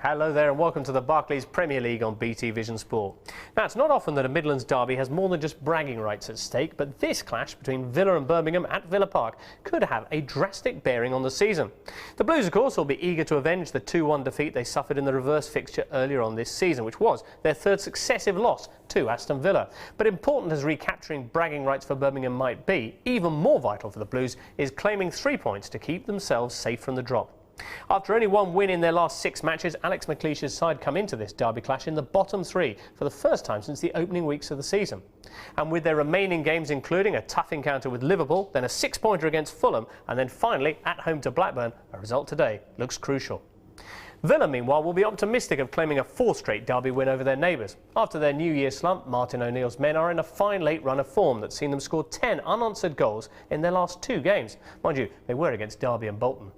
Hello there and welcome to the Barclays Premier League on BT Vision Sport. Now, it's not often that a Midlands derby has more than just bragging rights at stake, but this clash between Villa and Birmingham at Villa Park could have a drastic bearing on the season. The Blues, of course, will be eager to avenge the 2-1 defeat they suffered in the reverse fixture earlier on this season, which was their third successive loss to Aston Villa. But important as recapturing bragging rights for Birmingham might be, even more vital for the Blues is claiming 3 points to keep themselves safe from the drop. After only one win in their last 6 matches, Alex McLeish's side come into this derby clash in the bottom 3 for the first time since the opening weeks of the season. And with their remaining games including a tough encounter with Liverpool, then a 6-pointer against Fulham, and then finally at home to Blackburn, a result today looks crucial. Villa, meanwhile, will be optimistic of claiming a 4th straight derby win over their neighbours. After their New Year slump, Martin O'Neill's men are in a fine late run of form that's seen them score 10 unanswered goals in their last 2 games. Mind you, they were against Derby and Bolton.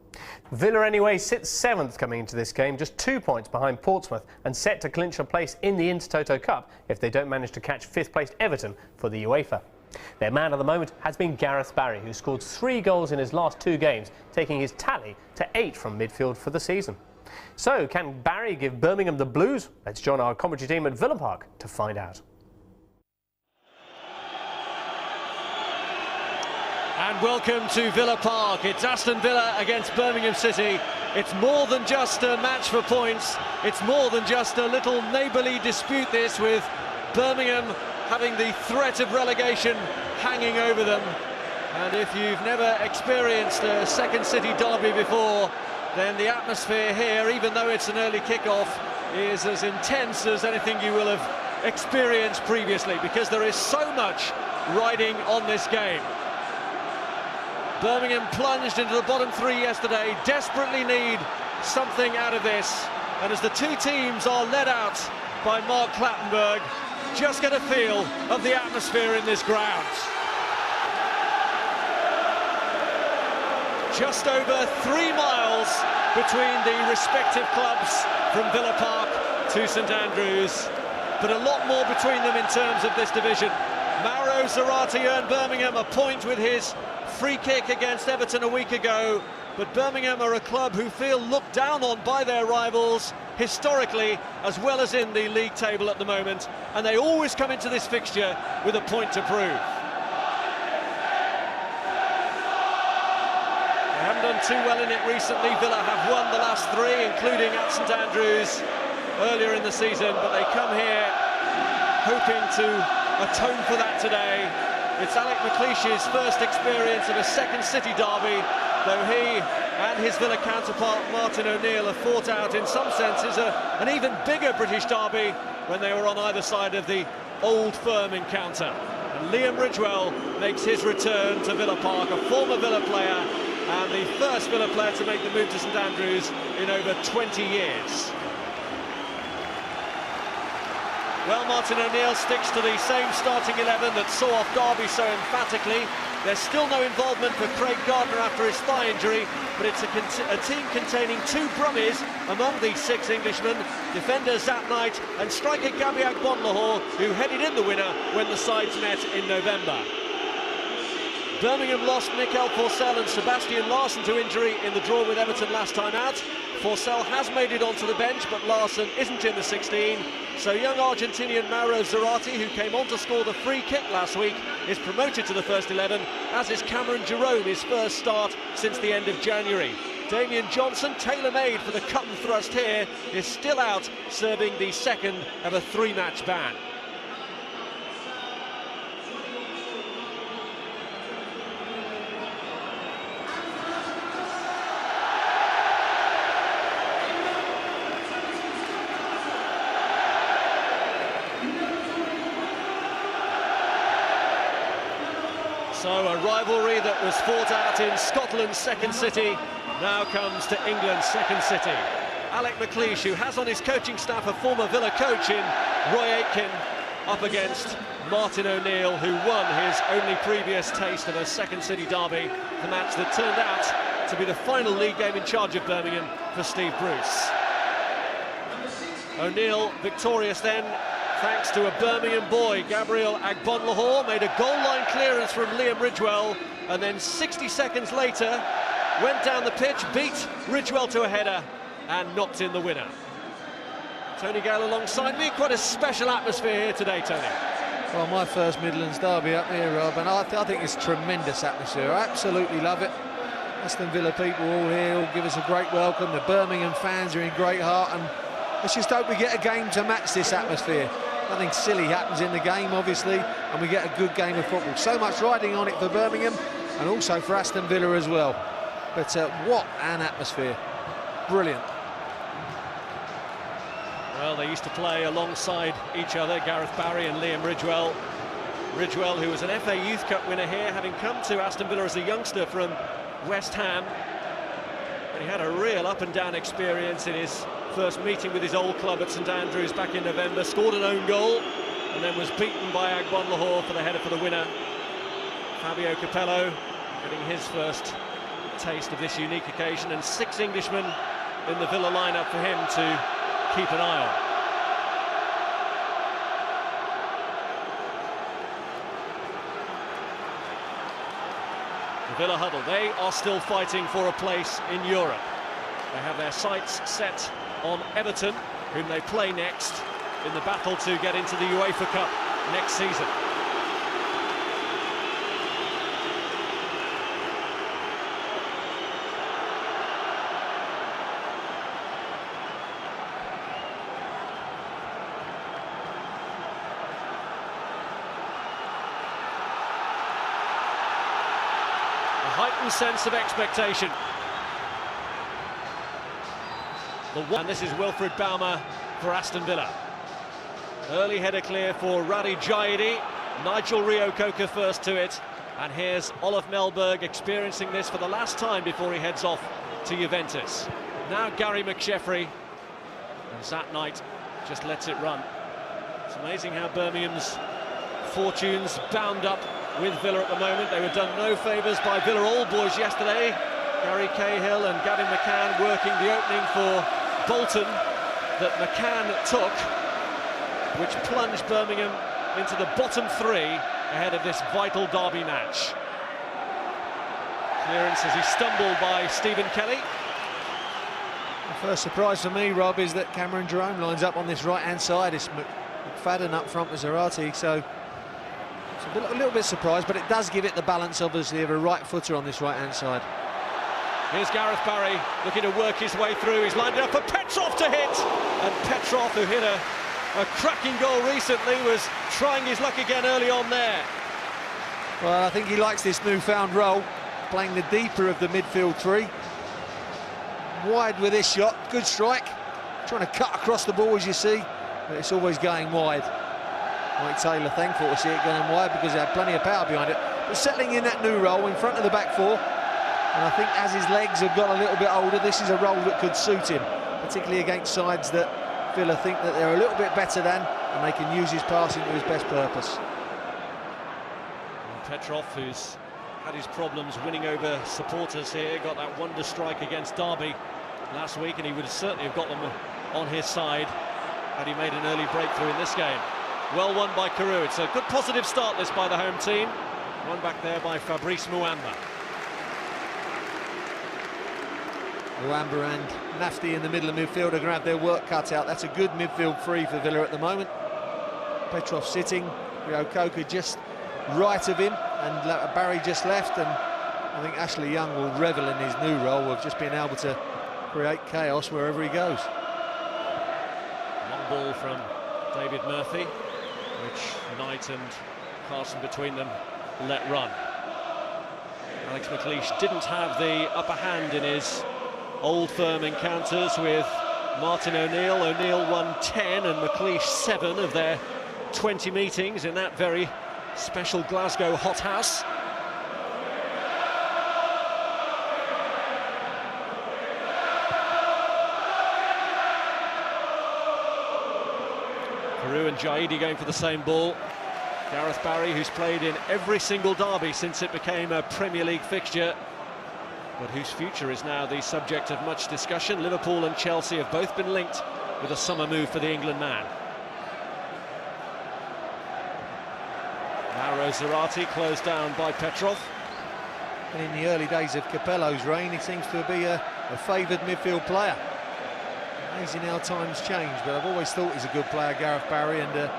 Villa anyway sits 7th coming into this game, just 2 points behind Portsmouth, and set to clinch a place in the Intertoto Cup if they don't manage to catch 5th placed Everton for the UEFA. Their man of the moment has been Gareth Barry, who scored 3 goals in his last 2 games, taking his tally to 8 from midfield for the season. So, can Barry give Birmingham the blues? Let's join our commentary team at Villa Park to find out. And welcome to Villa Park. It's Aston Villa against Birmingham City. It's more than just a match for points. It's more than just a little neighbourly dispute, this, with Birmingham having the threat of relegation hanging over them. And if you've never experienced a second city derby before, then the atmosphere here, even though it's an early kickoff, is as intense as anything you will have experienced previously, because there is so much riding on this game. Birmingham plunged into the bottom 3 yesterday, desperately need something out of this, and as the 2 teams are led out by Mark Clattenburg, just get a feel of the atmosphere in this ground. Just over 3 miles between the respective clubs from Villa Park to St Andrews, but a lot more between them in terms of this division. Mauro Zarate earned Birmingham a point with his free kick against Everton a week ago, but Birmingham are a club who feel looked down on by their rivals historically as well as in the league table at the moment, and they always come into this fixture with a point to prove. They haven't done too well in it recently. Villa have won the last 3, including at St Andrews earlier in the season, but they come here hoping to atone for that today. It's Alex McLeish's first experience of a second city derby, though he and his Villa counterpart Martin O'Neill have fought out in some senses an even bigger British derby when they were on either side of the Old Firm encounter. And Liam Ridgewell makes his return to Villa Park, a former Villa player and the first Villa player to make the move to St Andrews in over 20 years. Well, Martin O'Neill sticks to the same starting 11 that saw off Derby so emphatically. There's still no involvement for Craig Gardner after his thigh injury, but it's a team containing 2 Brummies among these 6 Englishmen, defender Zat Knight and striker Gabi Agbonlahor, who headed in the winner when the sides met in November. Birmingham lost Mikael Forsell and Sebastian Larsson to injury in the draw with Everton last time out. Forsell has made it onto the bench, but Larsson isn't in the 16. So young Argentinian Mauro Zarate, who came on to score the free kick last week, is promoted to the first 11, as is Cameron Jerome, his first start since the end of January. Damian Johnson, tailor-made for the cut and thrust here, is still out, serving the second of a 3-match ban. So a rivalry that was fought out in Scotland's second city now comes to England's second city. Alex McLeish, who has on his coaching staff a former Villa coach in Roy Aitken, up against Martin O'Neill, who won his only previous taste of a second city derby, the match that turned out to be the final league game in charge of Birmingham for Steve Bruce. O'Neill victorious then, thanks to a Birmingham boy. Gabriel Agbonlahor made a goal-line clearance from Liam Ridgewell, and then 60 seconds later went down the pitch, beat Ridgewell to a header and knocked in the winner. Tony Gale alongside me. Quite a special atmosphere here today, Tony. Well, my first Midlands derby up here, Rob, and I think it's tremendous atmosphere. I absolutely love it. Aston Villa people all here, all give us a great welcome. The Birmingham fans are in great heart, and let's just hope we get a game to match this atmosphere. Nothing silly happens in the game, obviously, and we get a good game of football. So much riding on it for Birmingham, and also for Aston Villa as well. But what an atmosphere. Brilliant. Well, they used to play alongside each other, Gareth Barry and Liam Ridgewell. Ridgewell, who was an FA Youth Cup winner here, having come to Aston Villa as a youngster from West Ham. And he had a real up-and-down experience in his first meeting with his old club at St Andrews back in November. Scored an own goal and then was beaten by Agbon Lahore for the header for the winner. Fabio Capello getting his first taste of this unique occasion, and 6 Englishmen in the Villa lineup for him to keep an eye on. The Villa huddle, they are still fighting for a place in Europe. They have their sights set on Everton, whom they play next in the battle to get into the UEFA Cup next season. Heightened sense of expectation. And this is Wilfred Bouma for Aston Villa. Early header clear for Radi Jaidi. Nigel Reo-Coker first to it. And here's Olaf Melberg experiencing this for the last time before he heads off to Juventus. Now Gary McSheffrey. And Zat Knight just lets it run. It's amazing how Birmingham's fortunes bound up with Villa at the moment. They were done no favours by Villa All Boys yesterday. Gary Cahill and Gavin McCann working the opening for Bolton that McCann took, which plunged Birmingham into the bottom 3 ahead of this vital derby match. Clearance as he stumbled by Stephen Kelly. The first surprise for me, Rob, is that Cameron Jerome lines up on this right-hand side. It's McFadden up front with Zarate, so a little bit surprised, but it does give it the balance, obviously, of a right footer on this right-hand side. Here's Gareth Barry looking to work his way through. He's lined it up for Petrov to hit, and Petrov, who hit a cracking goal recently, was trying his luck again early on there. Well, I think he likes this newfound role, playing the deeper of the midfield 3. Wide with this shot, good strike, trying to cut across the ball, as you see, but it's always going wide. Mike Taylor thankful to see it going wide because he had plenty of power behind it. But settling in that new role in front of the back 4, and I think as his legs have got a little bit older, this is a role that could suit him, particularly against sides that Villa think that they're a little bit better than, and they can use his passing to his best purpose. And Petrov, who's had his problems winning over supporters here, got that wonder strike against Derby last week, and he would certainly have got them on his side had he made an early breakthrough in this game. Well won by Carew. It's a good positive start, this, by the home team. One back there by Fabrice Muamba. Muamba and Nafti in the middle of midfield are going to have their work cut out. That's a good midfield 3 for Villa at the moment. Petrov sitting, Reo-Coker just right of him, and Barry just left, and I think Ashley Young will revel in his new role of just being able to create chaos wherever he goes. Long ball from David Murphy, which Knight and Carson between them let run. Alex McLeish didn't have the upper hand in his Old Firm encounters with Martin O'Neill. O'Neill won 10 and McLeish 7 of their 20 meetings in that very special Glasgow hothouse. Carew and Jaidi going for the same ball. Gareth Barry, who's played in every single derby since it became a Premier League fixture, but whose future is now the subject of much discussion. Liverpool and Chelsea have both been linked with a summer move for the England man. Mauro Zarate closed down by Petrov. And in the early days of Capello's reign, he seems to be a favoured midfield player. Amazing how times change, but I've always thought he's a good player, Gareth Barry, and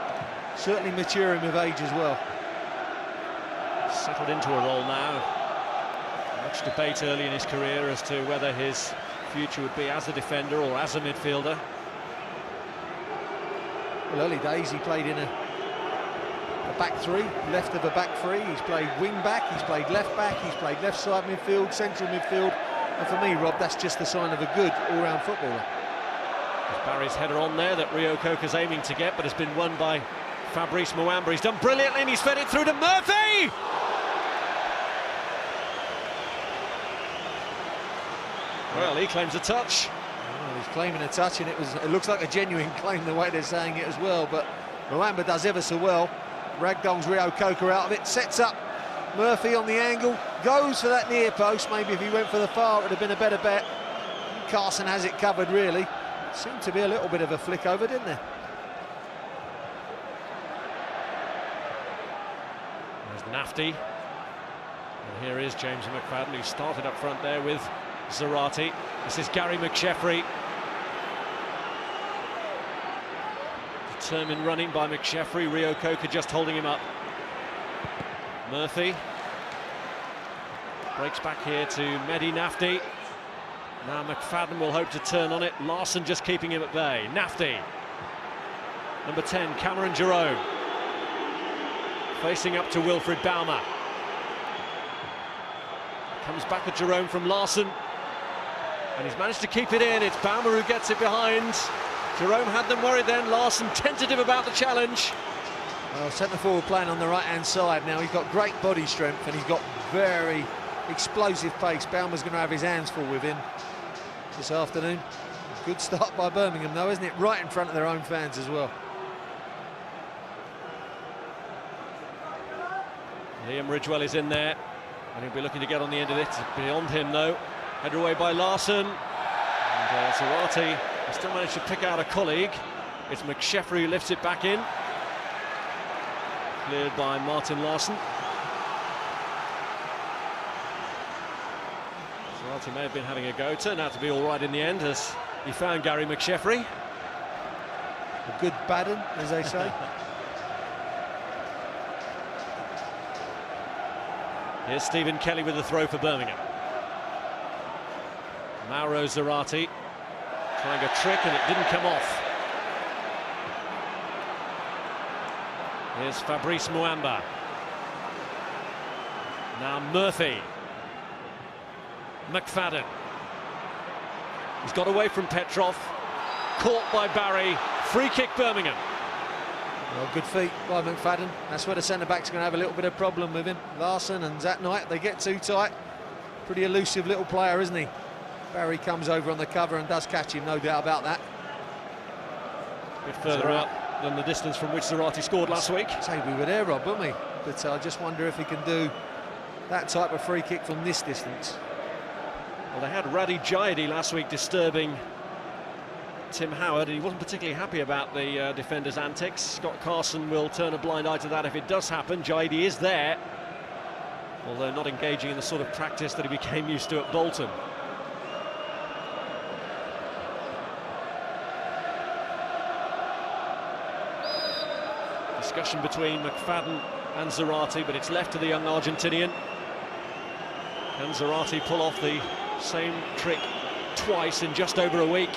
certainly maturing with age as well. Settled into a role now. Much debate early in his career as to whether his future would be as a defender or as a midfielder. Well, early days he played in a back three, left of a back three. He's played wing back, he's played left back, he's played left side midfield, central midfield. And for me, Rob, that's just the sign of a good all-round footballer. There's Barry's header on there that Rio Coker's aiming to get, but has been won by Fabrice Muamba. He's done brilliantly and he's fed it through to Murphy! Well, he claims a touch. Well, he's claiming a touch, and it looks like a genuine claim the way they're saying it as well, but Muamba does ever so well. Ragdolls Rio Coker out of it, sets up Murphy on the angle, goes for that near post. Maybe if he went for the far, it would have been a better bet. Carson has it covered, really. Seemed to be a little bit of a flick over, didn't there? There's Nafty. And here is James McFadden, who started up front there with Zarate. This is Gary McSheffrey. Determined running by McSheffrey. Rio Coker just holding him up. Murphy breaks back here to Mehdi Nafty. Now McFadden will hope to turn on it. Larson just keeping him at bay. Nafty. Number 10, Cameron Jerome. Facing up to Wilfried Baumer. Comes back at Jerome from Larson. And he's managed to keep it in. It's Baumer who gets it behind. Jerome had them worried then. Larson tentative about the challenge. Well, centre-forward playing on the right-hand side now. He's got great body strength and he's got very explosive pace. Baumer's going to have his hands full with him this afternoon. Good start by Birmingham, though, isn't it? Right in front of their own fans as well. Liam Ridgewell is in there, and he'll be looking to get on the end of it. Beyond him, though. Header away by Larson. And Zarate has still managed to pick out a colleague. It's McSheffrey who lifts it back in. Cleared by Martin Larson. Zarate may have been having a go. Turned out to be all right in the end as he found Gary McSheffrey. A good baden, as they say. Here's Stephen Kelly with the throw for Birmingham. Mauro Zarate trying a trick and it didn't come off. Here's Fabrice Muamba. Now Murphy. McFadden. He's got away from Petrov. Caught by Barry. Free kick Birmingham. Well, good feet by McFadden. That's where the centre-back's going to have a little bit of problem with him. Larson and Zat Knight, they get too tight. Pretty elusive little player, isn't he? Barry comes over on the cover and does catch him, no doubt about that. A bit further out than the distance from which Zarate scored last week. Say we were there, Rob, weren't we? But I just wonder if he can do that type of free kick from this distance. Well, they had Radi Jaidi last week disturbing Tim Howard, and he wasn't particularly happy about the defender's antics. Scott Carson will turn a blind eye to that if it does happen. Jaidi is there, although not engaging in the sort of practice that he became used to at Bolton. Discussion between McFadden and Zarate, but it's left to the young Argentinian. Can Zarate pull off the same trick twice in just over a week?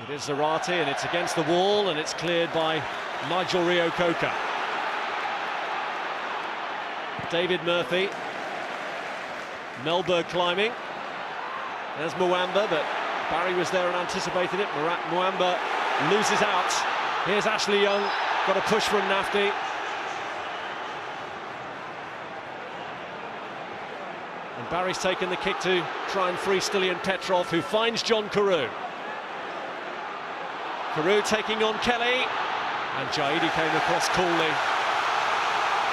It is Zarate, and it's against the wall, and it's cleared by Nigel Rio Coker. David Murphy. Melberg climbing. There's Muamba, but Barry was there and anticipated it. Muamba loses out. Here's Ashley Young, got a push from Nafty. And Barry's taken the kick to try and free Stilian Petrov, who finds John Carew. Carew taking on Kelly, and Jaidi came across coolly.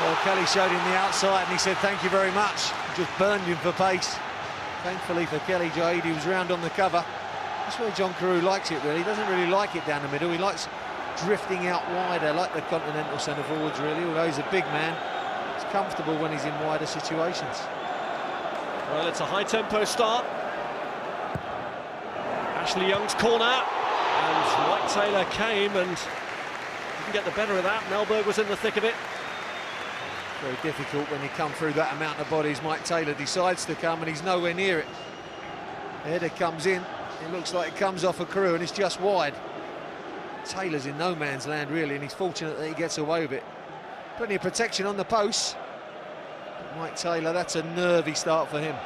Well, Kelly showed him the outside and he said thank you very much. Just burned him for pace. Thankfully for Kelly, Jaidi was round on the cover. That's where John Carew likes it, really. He doesn't really like it down the middle. He likes drifting out wider, like the continental centre forwards, really. Although he's a big man, he's comfortable when he's in wider situations. Well, it's a high-tempo start. Ashley Young's corner, and Mike Taylor came and didn't get the better of that. Melberg was in the thick of it. Very difficult when you come through that amount of bodies. Mike Taylor decides to come and he's nowhere near it. The header comes in, it looks like it comes off a Carew and it's just wide. Taylor's in no man's land really, and he's fortunate that he gets away with it. Plenty of protection on the posts. But Mike Taylor, that's a nervy start for him.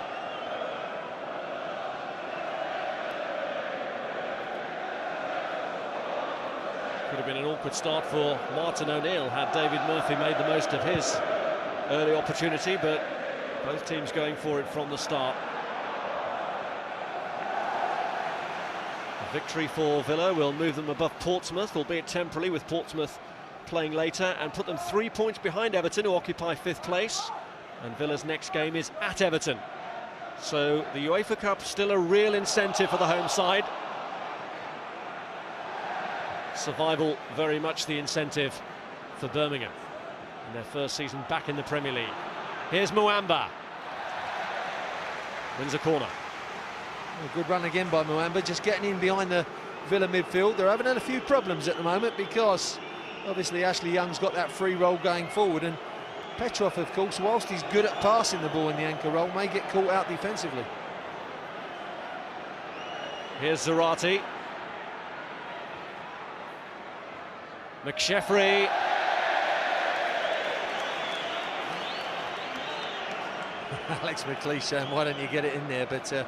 Could have been an awkward start for Martin O'Neill had David Murphy made the most of his early opportunity, but both teams going for it from the start. A victory for Villa will move them above Portsmouth, albeit temporarily, with Portsmouth playing later, and put them 3 points behind Everton, who occupy 5th place. And Villa's next game is at Everton. So the UEFA Cup still a real incentive for the home side. Survival very much the incentive for Birmingham in their first season back in the Premier League. Here's Muamba. Wins a corner. A good run again by Muamba, just getting in behind the Villa midfield. They're having a few problems at the moment because obviously Ashley Young's got that free roll going forward, and Petrov, of course, whilst he's good at passing the ball in the anchor role, may get caught out defensively. Here's Zarate. McSheffrey. Alex McLeish saying, why don't you get it in there? But no,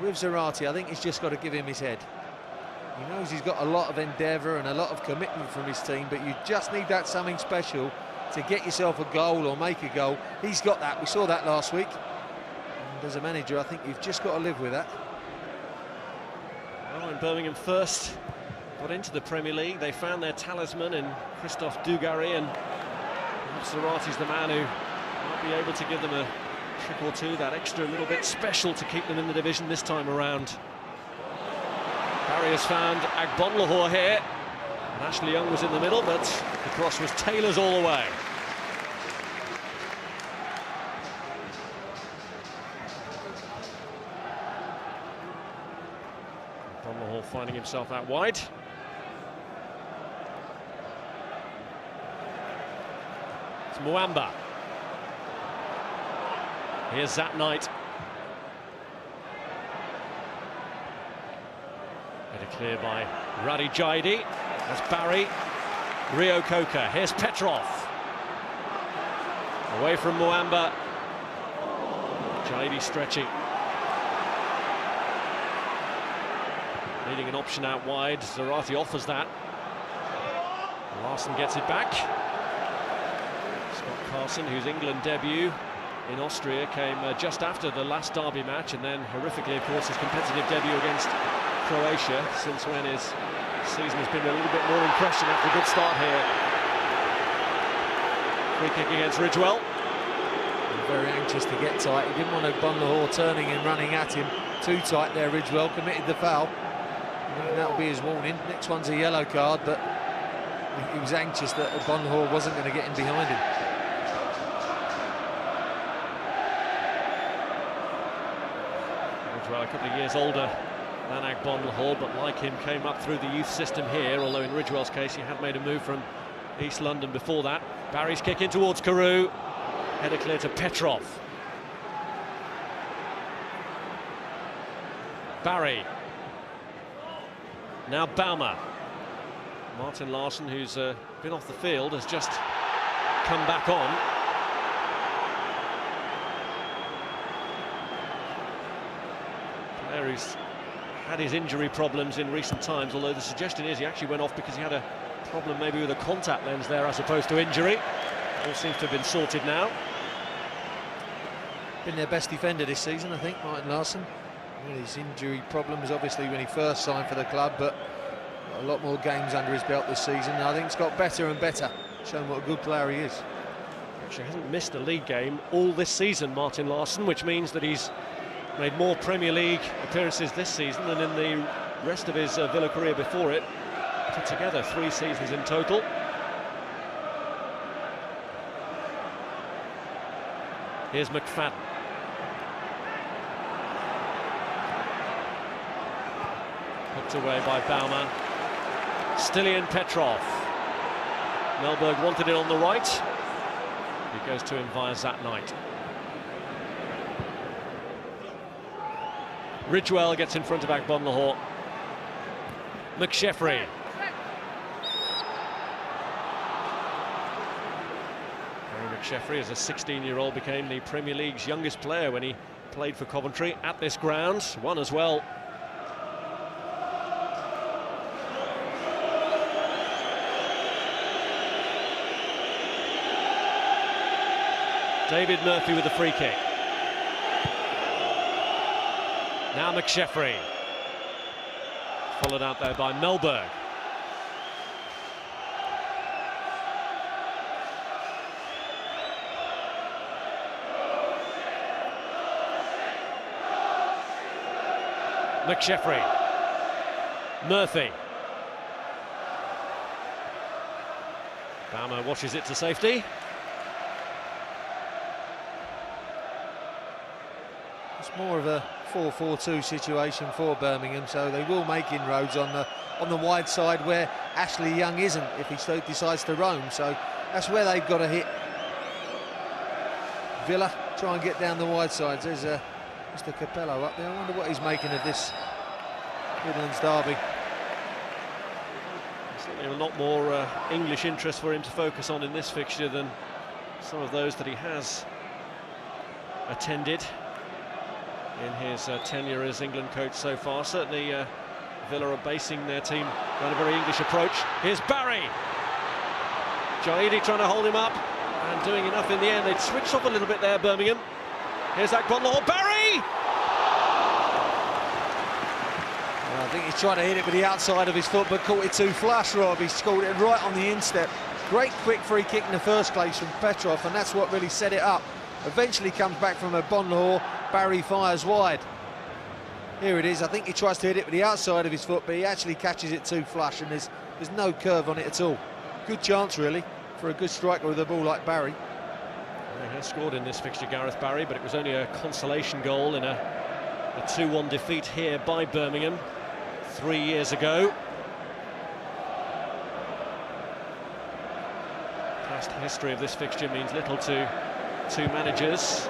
with Zarate, I think he's just got to give him his head. He knows he's got a lot of endeavour and a lot of commitment from his team, but you just need that something special to get yourself a goal or make a goal. He's got that. We saw that last week. And as a manager, I think you've just got to live with that. Well, when Birmingham first got into the Premier League, they found their talisman in Christophe Dugarry, and Zarate's the man who might be able to give them a trick or two, that extra little bit special to keep them in the division this time around. Barry has found Agbonlahor here, and Ashley Young was in the middle, but the cross was Taylor's all the way. Agbonlahor finding himself out wide. It's Muamba. Here's Zat Knight. Headed clear by Radi Jaidi. That's Barry. Rio Coca. Here's Petrov. Away from Muamba. Jaidi stretching. Needing an option out wide. Zarate offers that. Larson gets it back. Scott Carson, whose England debut in Austria came just after the last derby match, and then horrifically, of course, his competitive debut against Croatia, since when his season has been a little bit more impression after a good start here. Free kick against Ridgewell. Very anxious to get tight. He didn't want Agbonlahor turning and running at him too tight there. Ridgewell committed the foul. And that'll be his warning. Next one's a yellow card, but he was anxious that Agbonlahor wasn't going to get in behind him. Ridgewell a couple of years older than Agbonlahor, but like him came up through the youth system here, although in Ridgewell's case he had made a move from East London before that. Barry's kick in towards Carew. Header clear to Petrov. Barry. Now Baumer. Martin Larson, who's been off the field, has just come back on. Player who's had his injury problems in recent times, although the suggestion is he actually went off because he had a problem maybe with a contact lens there as opposed to injury. All seems to have been sorted now. Been their best defender this season, I think, Martin Larson. His injury problems, obviously, when he first signed for the club, but got a lot more games under his belt this season. I think it's got better and better, showing what a good player he is. Actually hasn't missed a league game all this season, Martin Larson, which means that he's made more Premier League appearances this season than in the rest of his Villa career before it. Put together 3 seasons in total. Here's McFadden. Hooked away by Baumann. Stilian Petrov. Melberg wanted it on the right. He goes to him via Zat Knight. Ridgewell gets in front of Agbonlahor. McSheffrey. Harry McSheffrey, as a 16-year-old, became the Premier League's youngest player when he played for Coventry at this ground. Won as well. David Murphy with the free kick. Now McSheffrey. Followed out there by Melberg. McSheffrey. Murphy. Baumer washes it to safety. It's more of a 4-4-2 situation for Birmingham, so they will make inroads on the wide side where Ashley Young isn't if he decides to roam. So that's where they've got to hit. Villa try and get down the wide sides. There's Mr. Capello up there. I wonder what he's making of this Midlands derby. Certainly a lot more English interest for him to focus on in this fixture than some of those that he has attended in his tenure as England coach so far. Certainly Villa are basing their team on a very English approach. Here's Barry. Jaidi trying to hold him up and doing enough in the end. They'd switched off a little bit there, Birmingham. Here's Agbonlahor. Barry! Well, I think he's trying to hit it with the outside of his foot, but caught it too flush, Rob. He scored it right on the instep. Great quick free kick in the first place from Petrov, and that's what really set it up. Eventually comes back from Agbonlahor. Barry fires wide. Here it is. I think he tries to hit it with the outside of his foot, but he actually catches it too flush, and there's no curve on it at all. Good chance, really, for a good striker with a ball like Barry. He has scored in this fixture, Gareth Barry, but it was only a consolation goal in a 2-1 defeat here by Birmingham 3 years ago. Past history of this fixture means little to two managers.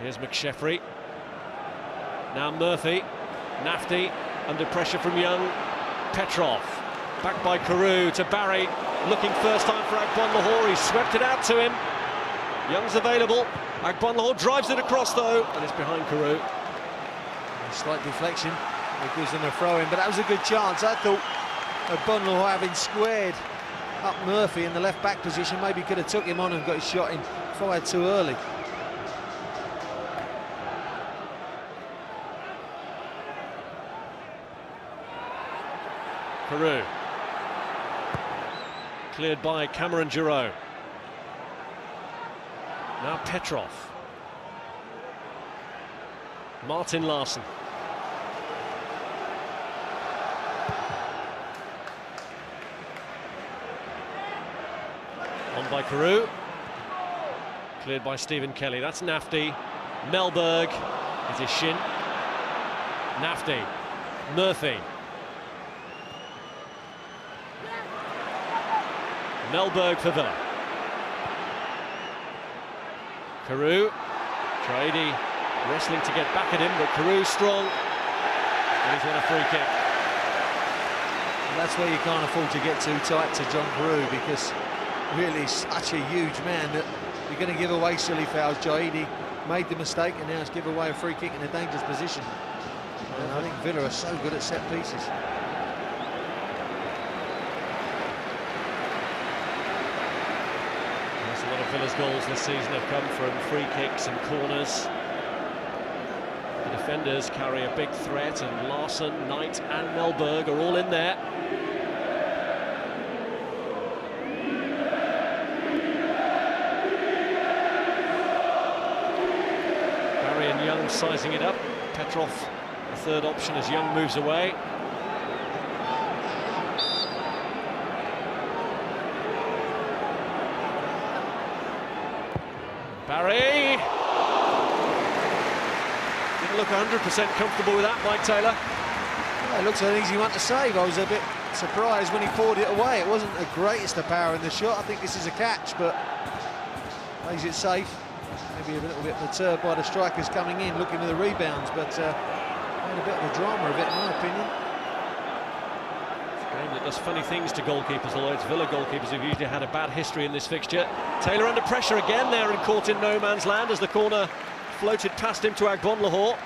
Here's McSheffrey. Now Murphy. Nafty under pressure from Young. Petrov. Back by Carew to Barry. Looking first time for Agbonlahor. He swept it out to him. Young's available. Agbonlahor drives it across though, and it's behind Carew. A slight deflection. It gives them a throw in, but that was a good chance. I thought Agbonlahor, having squared up Murphy in the left back position, maybe could have took him on and got his shot in. Fired too early. Carew. Cleared by Cameron Giroux. Now Petrov. Martin Larsson. On by Carew. Cleared by Stephen Kelly. That's Nafty. Melberg. It's his shin. Nafty. Murphy. Melberg for Villa. Carew. Jaidi wrestling to get back at him, but Carew strong. And he's won a free kick. And that's where you can't afford to get too tight to John Carew, because really such a huge man that you're going to give away silly fouls. Jaidi made the mistake, and now he's given away a free kick in a dangerous position. And I think Villa are so good at set pieces. A lot of Villa's goals this season have come from free kicks and corners. The defenders carry a big threat, and Larsson, Knight and Melberg are all in there. Barry and Young sizing it up. Petrov, the third option as Young moves away. Barry! look 100% comfortable with that, Mike Taylor. Yeah, it looks an easy one to save. I was a bit surprised when he poured it away. It wasn't the greatest of power in the shot. I think this is a catch, but plays it safe. Maybe a little bit perturbed by the strikers coming in, looking for the rebounds, but made a bit of a drama of it, in my opinion. It's a game that does funny things to goalkeepers, although it's Villa goalkeepers who've usually had a bad history in this fixture. Taylor under pressure again there and caught in no man's land as the corner floated past him to Agbonlahor.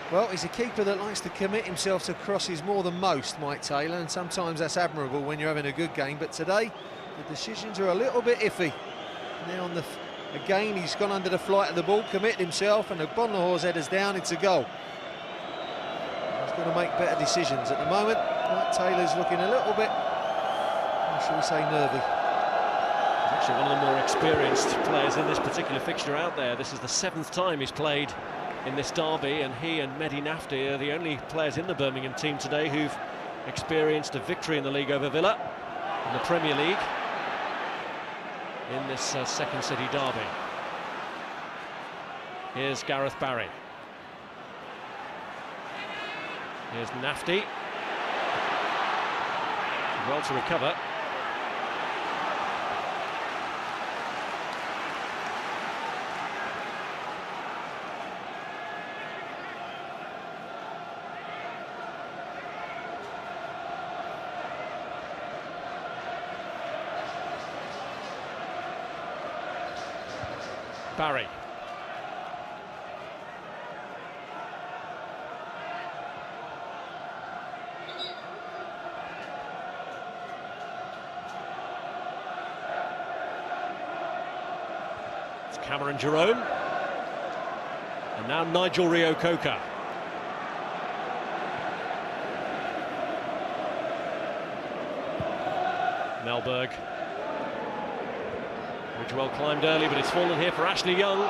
Well, he's a keeper that likes to commit himself to crosses more than most, Mike Taylor, and sometimes that's admirable when you're having a good game, but today the decisions are a little bit iffy. Now on the again, he's gone under the flight of the ball, committed himself, and Agbonlahor's header's down, it's a goal. He's going to make better decisions at the moment. Mike Taylor's looking a little bit, shall we say, nervy. He's actually one of the more experienced players in this particular fixture out there. This is the 7th time he's played in this derby, and he and Mehdi Nafti are the only players in the Birmingham team today who've experienced a victory in the league over Villa in the Premier League in this second city derby. Here's Gareth Barry. Here's Nafti. Well to recover. Barry. It's Cameron Jerome. And now Nigel Reo-Coker. Melberg. Ridgewell climbed early, but it's fallen here for Ashley Young.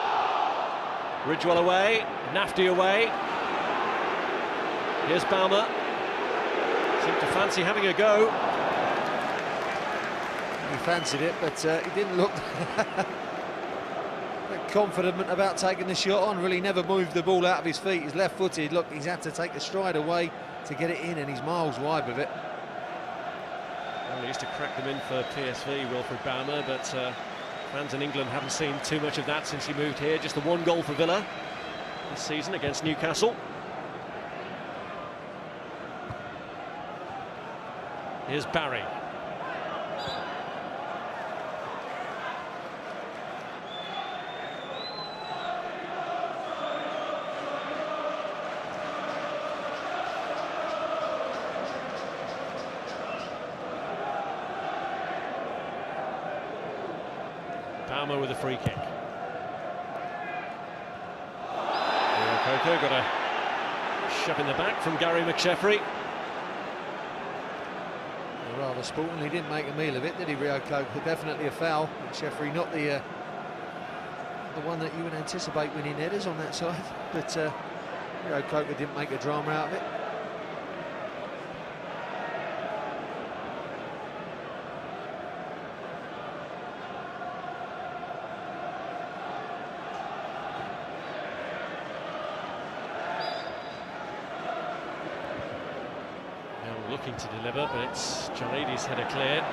Ridgewell away, Nafti away. Here's Baumer. Seemed to fancy having a go. He fancied it, but he didn't look confident about taking the shot on. Really never moved the ball out of his feet. He's left-footed. Look, he's had to take a stride away to get it in, and he's miles wide with it. Well, he used to crack them in for PSV, Wilfred Baumer, but fans in England haven't seen too much of that since he moved here. Just the 1 goal for Villa this season against Newcastle. Here's Barry. Baumer with a free kick. Reo-Coker got a shove in the back from Gary McSheffrey. Rather sportingly, didn't make a meal of it, did he, Reo-Coker? Definitely a foul. McSheffrey not the one that you would anticipate winning headers on that side, but Reo-Coker didn't make a drama out of it. Looking to deliver, but it's Jaridi's header cleared.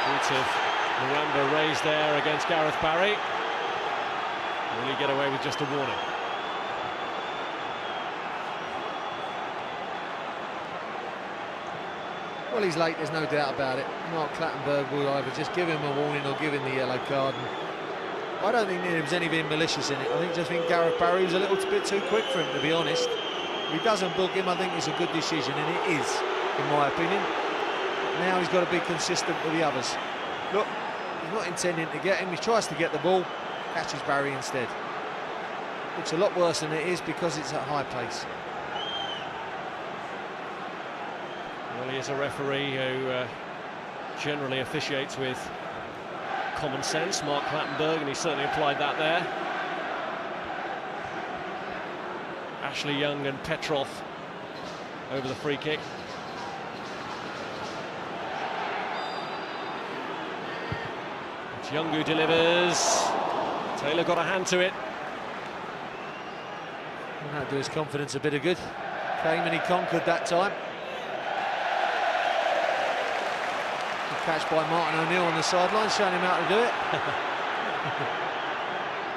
Boot of Miranda raised there against Gareth Barry. Will he get away with just a warning? Well, he's late, there's no doubt about it. Mark Clattenburg will either just give him a warning or give him the yellow card. And I don't think there was anything malicious in it. I just think Gareth Barry was a little bit too quick for him, to be honest. If he doesn't book him, I think it's a good decision, and it is, in my opinion. Now he's got to be consistent with the others. Look, he's not intending to get him, he tries to get the ball, catches Barry instead. Looks a lot worse than it is because it's at high pace. Well, he is a referee who generally officiates with common sense, Mark Clattenburg, and he certainly applied that there. Ashley Young and Petrov over the free kick. It's Young who delivers. Taylor got a hand to it. That'll do his confidence a bit of good. Came and he conquered that time. Good catch by Martin O'Neill on the sideline, showing him how to do it.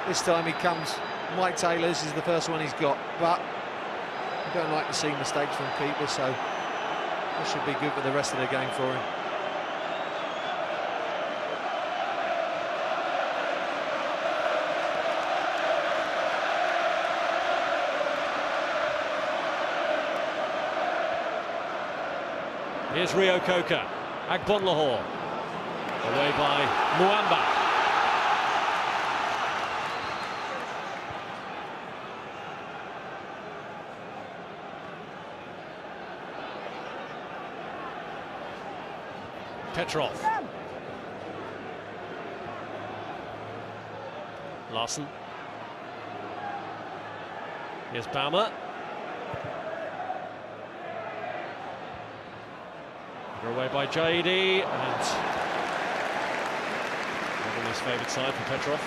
This time he comes. Mike Taylor's is the first one he's got, but I don't like to see mistakes from keepers, so that should be good for the rest of the game for him. Here's Rio Coker, Agbonlahor, away by Muamba. Petrov. Larson. Here's Baumer. Away by Jaidi, and not his favourite side for Petrov.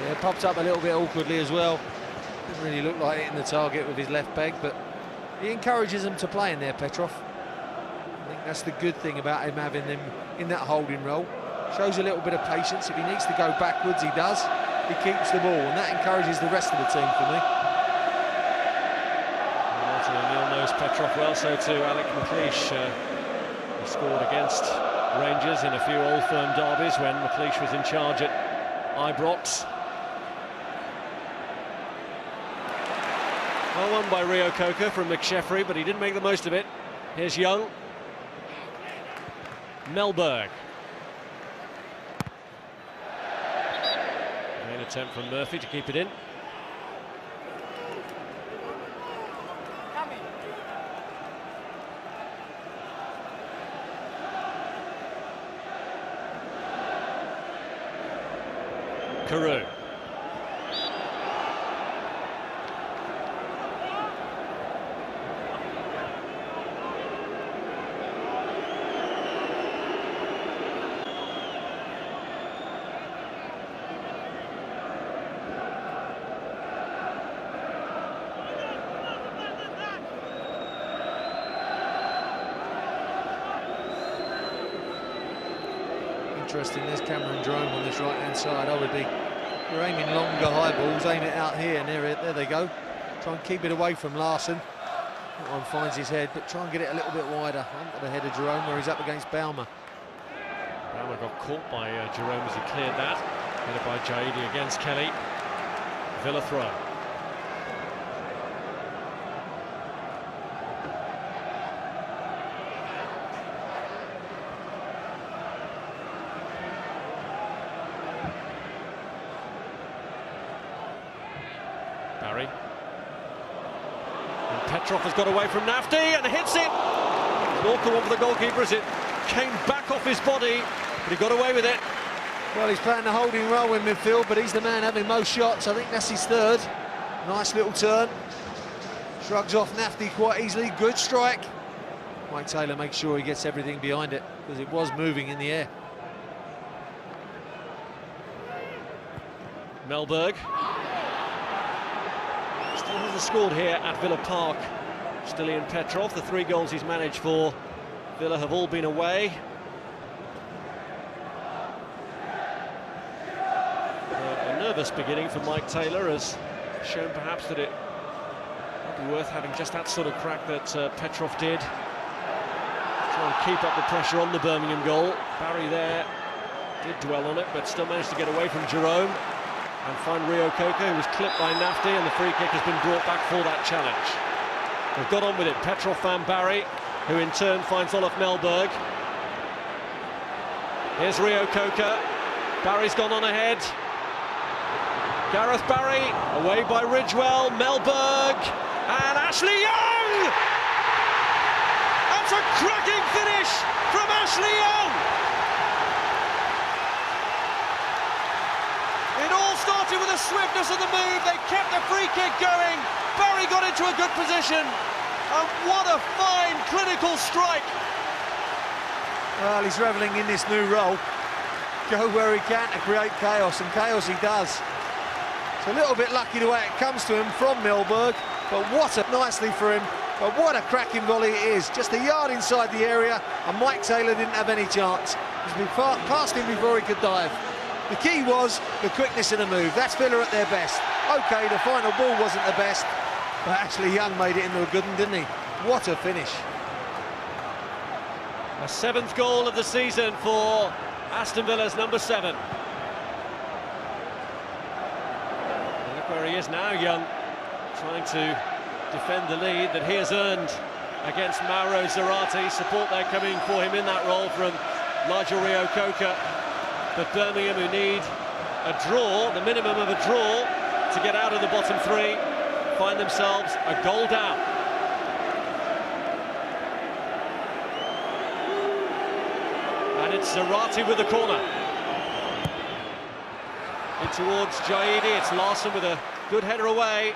Yeah, popped up a little bit awkwardly as well. Didn't really look like hitting the target with his left peg, but he encourages him to play in there, Petrov. I think that's the good thing about him having them in that holding role. Shows a little bit of patience. If he needs to go backwards, he does. He keeps the ball, and that encourages the rest of the team for me. Martin O'Neill knows Petrov well, so too Alec McLeish. He scored against Rangers in a few Old Firm derbies when McLeish was in charge at Ibrox. Well won by Rio Coker from McSheffrey, but he didn't make the most of it. Here's Young. Melberg. An attempt from Murphy to keep it in. Carew. Interesting, there's Cameron Jerome on this right-hand side. I would be, you're aiming longer high balls, aim it out here, and there they go. Try and keep it away from Larson. That one finds his head, but try and get it a little bit wider under the head of Jerome, where he's up against Baumer. Baumer got caught by Jerome as he cleared that. Headed by Jaidi against Kelly. Villa throw. Barry. And Petrov has got away from Nafti and hits it. An awkward one for the goalkeeper as it came back off his body, but he got away with it. Well, he's playing the holding role in midfield, but he's the man having most shots. I think that's his third. Nice little turn. Shrugs off Nafti quite easily. Good strike. Mike Taylor makes sure he gets everything behind it, because it was moving in the air. Melberg. Still hasn't scored here at Villa Park. Still Ian Petrov. The 3 goals he's managed for Villa have all been away. A nervous beginning for Mike Taylor has shown perhaps that it might be worth having just that sort of crack that Petrov did. Try and keep up the pressure on the Birmingham goal. Barry there did dwell on it, but still managed to get away from Jerome and find Rio Coker, who was clipped by Nafti, and the free kick has been brought back for that challenge. They've got on with it. Petrov found Barry, who in turn finds Olaf Melberg. Here's Rio Coker. Barry's gone on ahead. Gareth Barry, away by Ridgewell. Melberg, and Ashley Young! That's a cracking finish from Ashley Young! It all started with the swiftness of the move. They kept the free kick going. Barry got into a good position. And what a fine clinical strike. Well, he's revelling in this new role. Go where he can to create chaos, and chaos he does. It's a little bit lucky the way it comes to him from Melberg. but nicely for him, but what a cracking volley it is. Just a yard inside the area, and Mike Taylor didn't have any chance. He's been past him before he could dive. The key was the quickness of the move. That's Villa at their best. OK, the final ball wasn't the best, but Ashley Young made it into a good one, didn't he? What a finish. A 7th goal of the season for Aston Villa's number 7. And look where he is now, Young, trying to defend the lead that he has earned against Mauro Zerati. Support there coming for him in that role from Nigel Rio-Coker. But Birmingham, who need a draw, the minimum of a draw, to get out of the bottom 3, find themselves a goal down. And it's Zerati with the corner. In towards Jaidi, it's Larson with a good header away.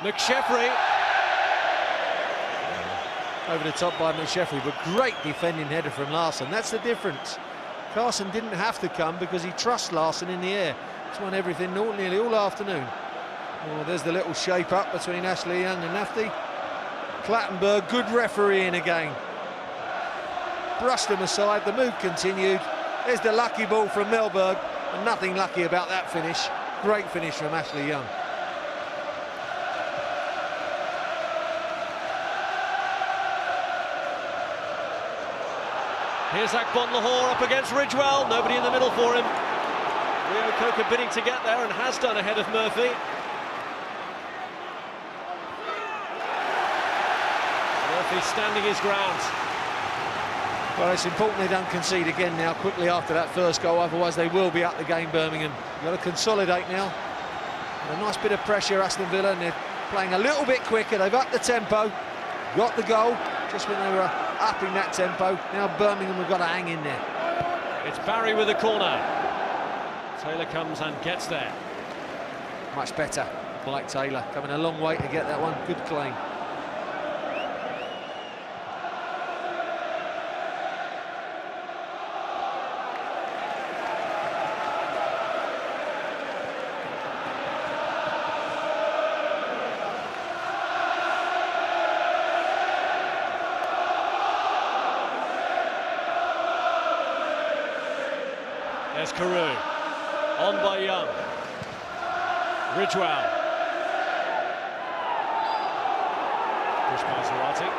McSheffrey. Over the top by McSheffrey, but great defending header from Larson. That's the difference. Carson didn't have to come because he trusts Larson in the air. He's won everything nearly all afternoon. Oh, there's the little shape up between Ashley Young and Nafti. Clattenburg, good refereeing again. Brushed him aside, the move continued. There's the lucky ball from Melberg, and nothing lucky about that finish. Great finish from Ashley Young. Here's Akbon Lahore up against Ridgewell, nobody in the middle for him. Rio-Coker bidding to get there and has done ahead of Murphy. Murphy standing his ground. Well, it's important they don't concede again now quickly after that first goal, otherwise they will be up the game, Birmingham. You've got to consolidate now. And a nice bit of pressure, Aston Villa, and they're playing a little bit quicker. They've upped the tempo, got the goal just when they were upping that tempo. Now Birmingham have got to hang in there. It's Barry with the corner. Taylor comes and gets there. Much better, Mike Taylor, coming a long way to get that one. Good claim. There's Carew, on by Young. Ridgewell. Pushed by Zerati.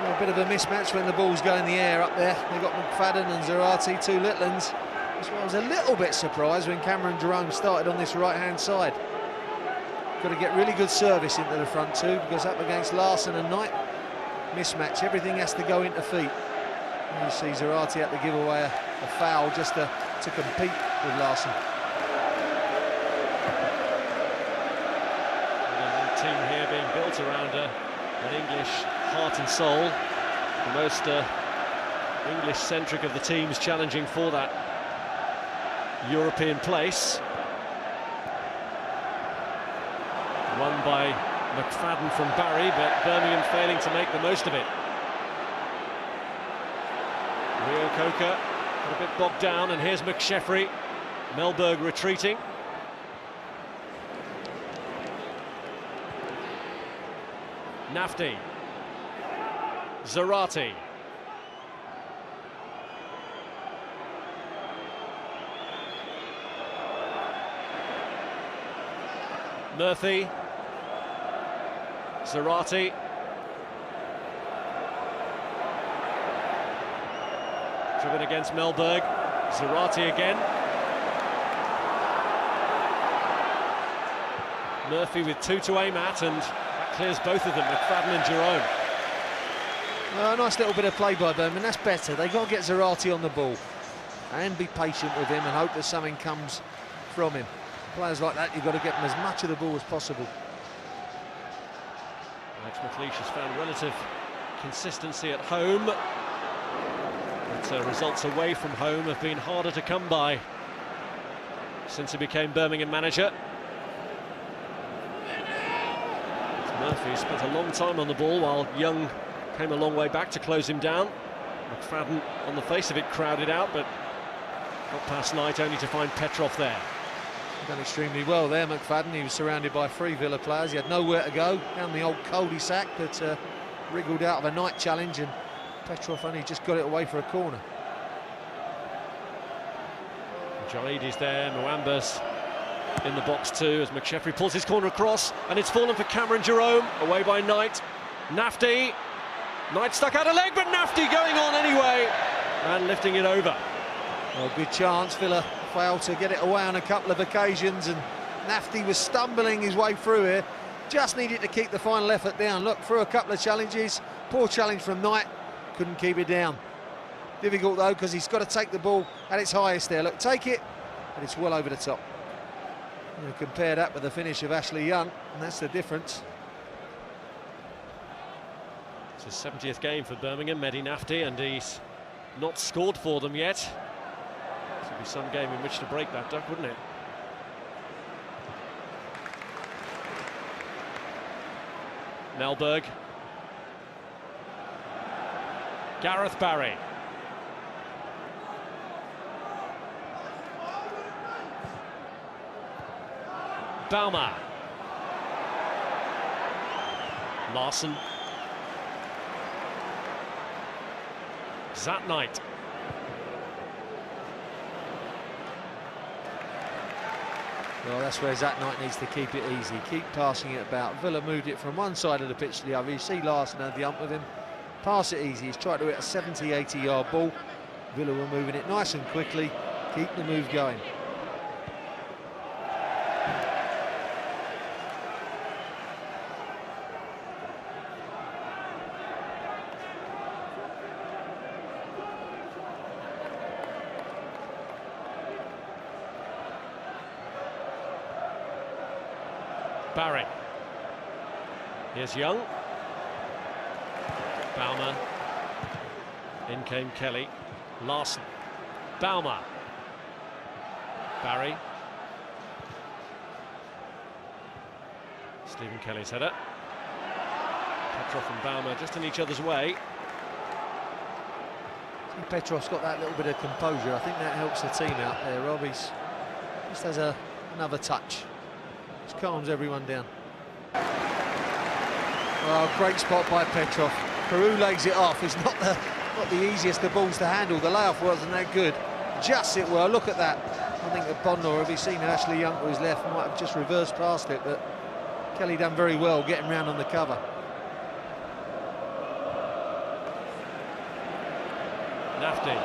A bit of a mismatch when the ball's go in the air up there. They've got McFadden and Zerati, 2 Litlands. That's why I was a little bit surprised when Cameron Jerome started on this right-hand side. Got to get really good service into the front two, because up against Larson and Knight, mismatch, everything has to go into feet. And you see Zerati had to give away a foul just to compete with Larson. The team here being built around an English heart and soul. The most English-centric of the teams challenging for that European place. Won by McFadden from Barry, but Birmingham failing to make the most of it. Rio-Coker got a bit bogged down, and here's McSheffrey. Melberg retreating. Nafti. Zerati. Murphy. Zerati. Driven against Melberg. Zerati again. Murphy with 2 to aim at, and that clears both of them, McFadden and Jerome. A nice little bit of play by Birmingham. That's better. They've got to get Zerati on the ball and be patient with him and hope that something comes from him. Players like that, you've got to get them as much of the ball as possible. Alex McLeish has found relative consistency at home, but results away from home have been harder to come by since he became Birmingham manager. Murphy spent a long time on the ball while Young came a long way back to close him down. McFadden, on the face of it, crowded out, but got past Knight only to find Petrov there. Done extremely well there, McFadden. He was surrounded by 3 Villa players. He had nowhere to go down the old cul-de-sac, but wriggled out of a night challenge, and Petrov only just got it away for a corner. Jaidi's there, Mwamba's in the box too as McSheffrey pulls his corner across, and it's fallen for Cameron Jerome, away by Knight. Nafty, Knight stuck out a leg, but Nafty going on anyway and lifting it over. Well, good chance. Villa failed to get it away on a couple of occasions, and Nafty was stumbling his way through here. Just needed to keep the final effort down. Look, through a couple of challenges, poor challenge from Knight, couldn't keep it down. Difficult though, because he's got to take the ball at its highest there. Look, take it, and it's well over the top. You compare that with the finish of Ashley Young, and that's the difference. It's his 70th game for Birmingham, Mehdi Nafty, and he's not scored for them yet. This would be some game in which to break that duck, wouldn't it? Melberg. Gareth Barry. Bauma. Larson. Zat Knight. Well, that's where Zat Knight needs to keep it easy, keep passing it about. Villa moved it from one side of the pitch to the other. You see Larson had the ump with him. Pass it easy. He's tried to hit a 70, 80-yard ball. Villa were moving it nice and quickly. Keep the move going. Barry. Here's Young. Bauma. In came Kelly. Larson. Bauma. Barry. Stephen Kelly's header. Petrov and Bauma just in each other's way. Petrov's got that little bit of composure. I think that helps the team out there, Rob. He's just has another touch. Just calms everyone down. Oh, great spot by Petrov. Peru legs it off. It's not the easiest of balls to handle. The layoff wasn't that good. Just it well. Look at that. I think that Bondor, if he's seen Ashley Young to his left, might have just reversed past it, but Kelly done very well getting round on the cover. Nafty.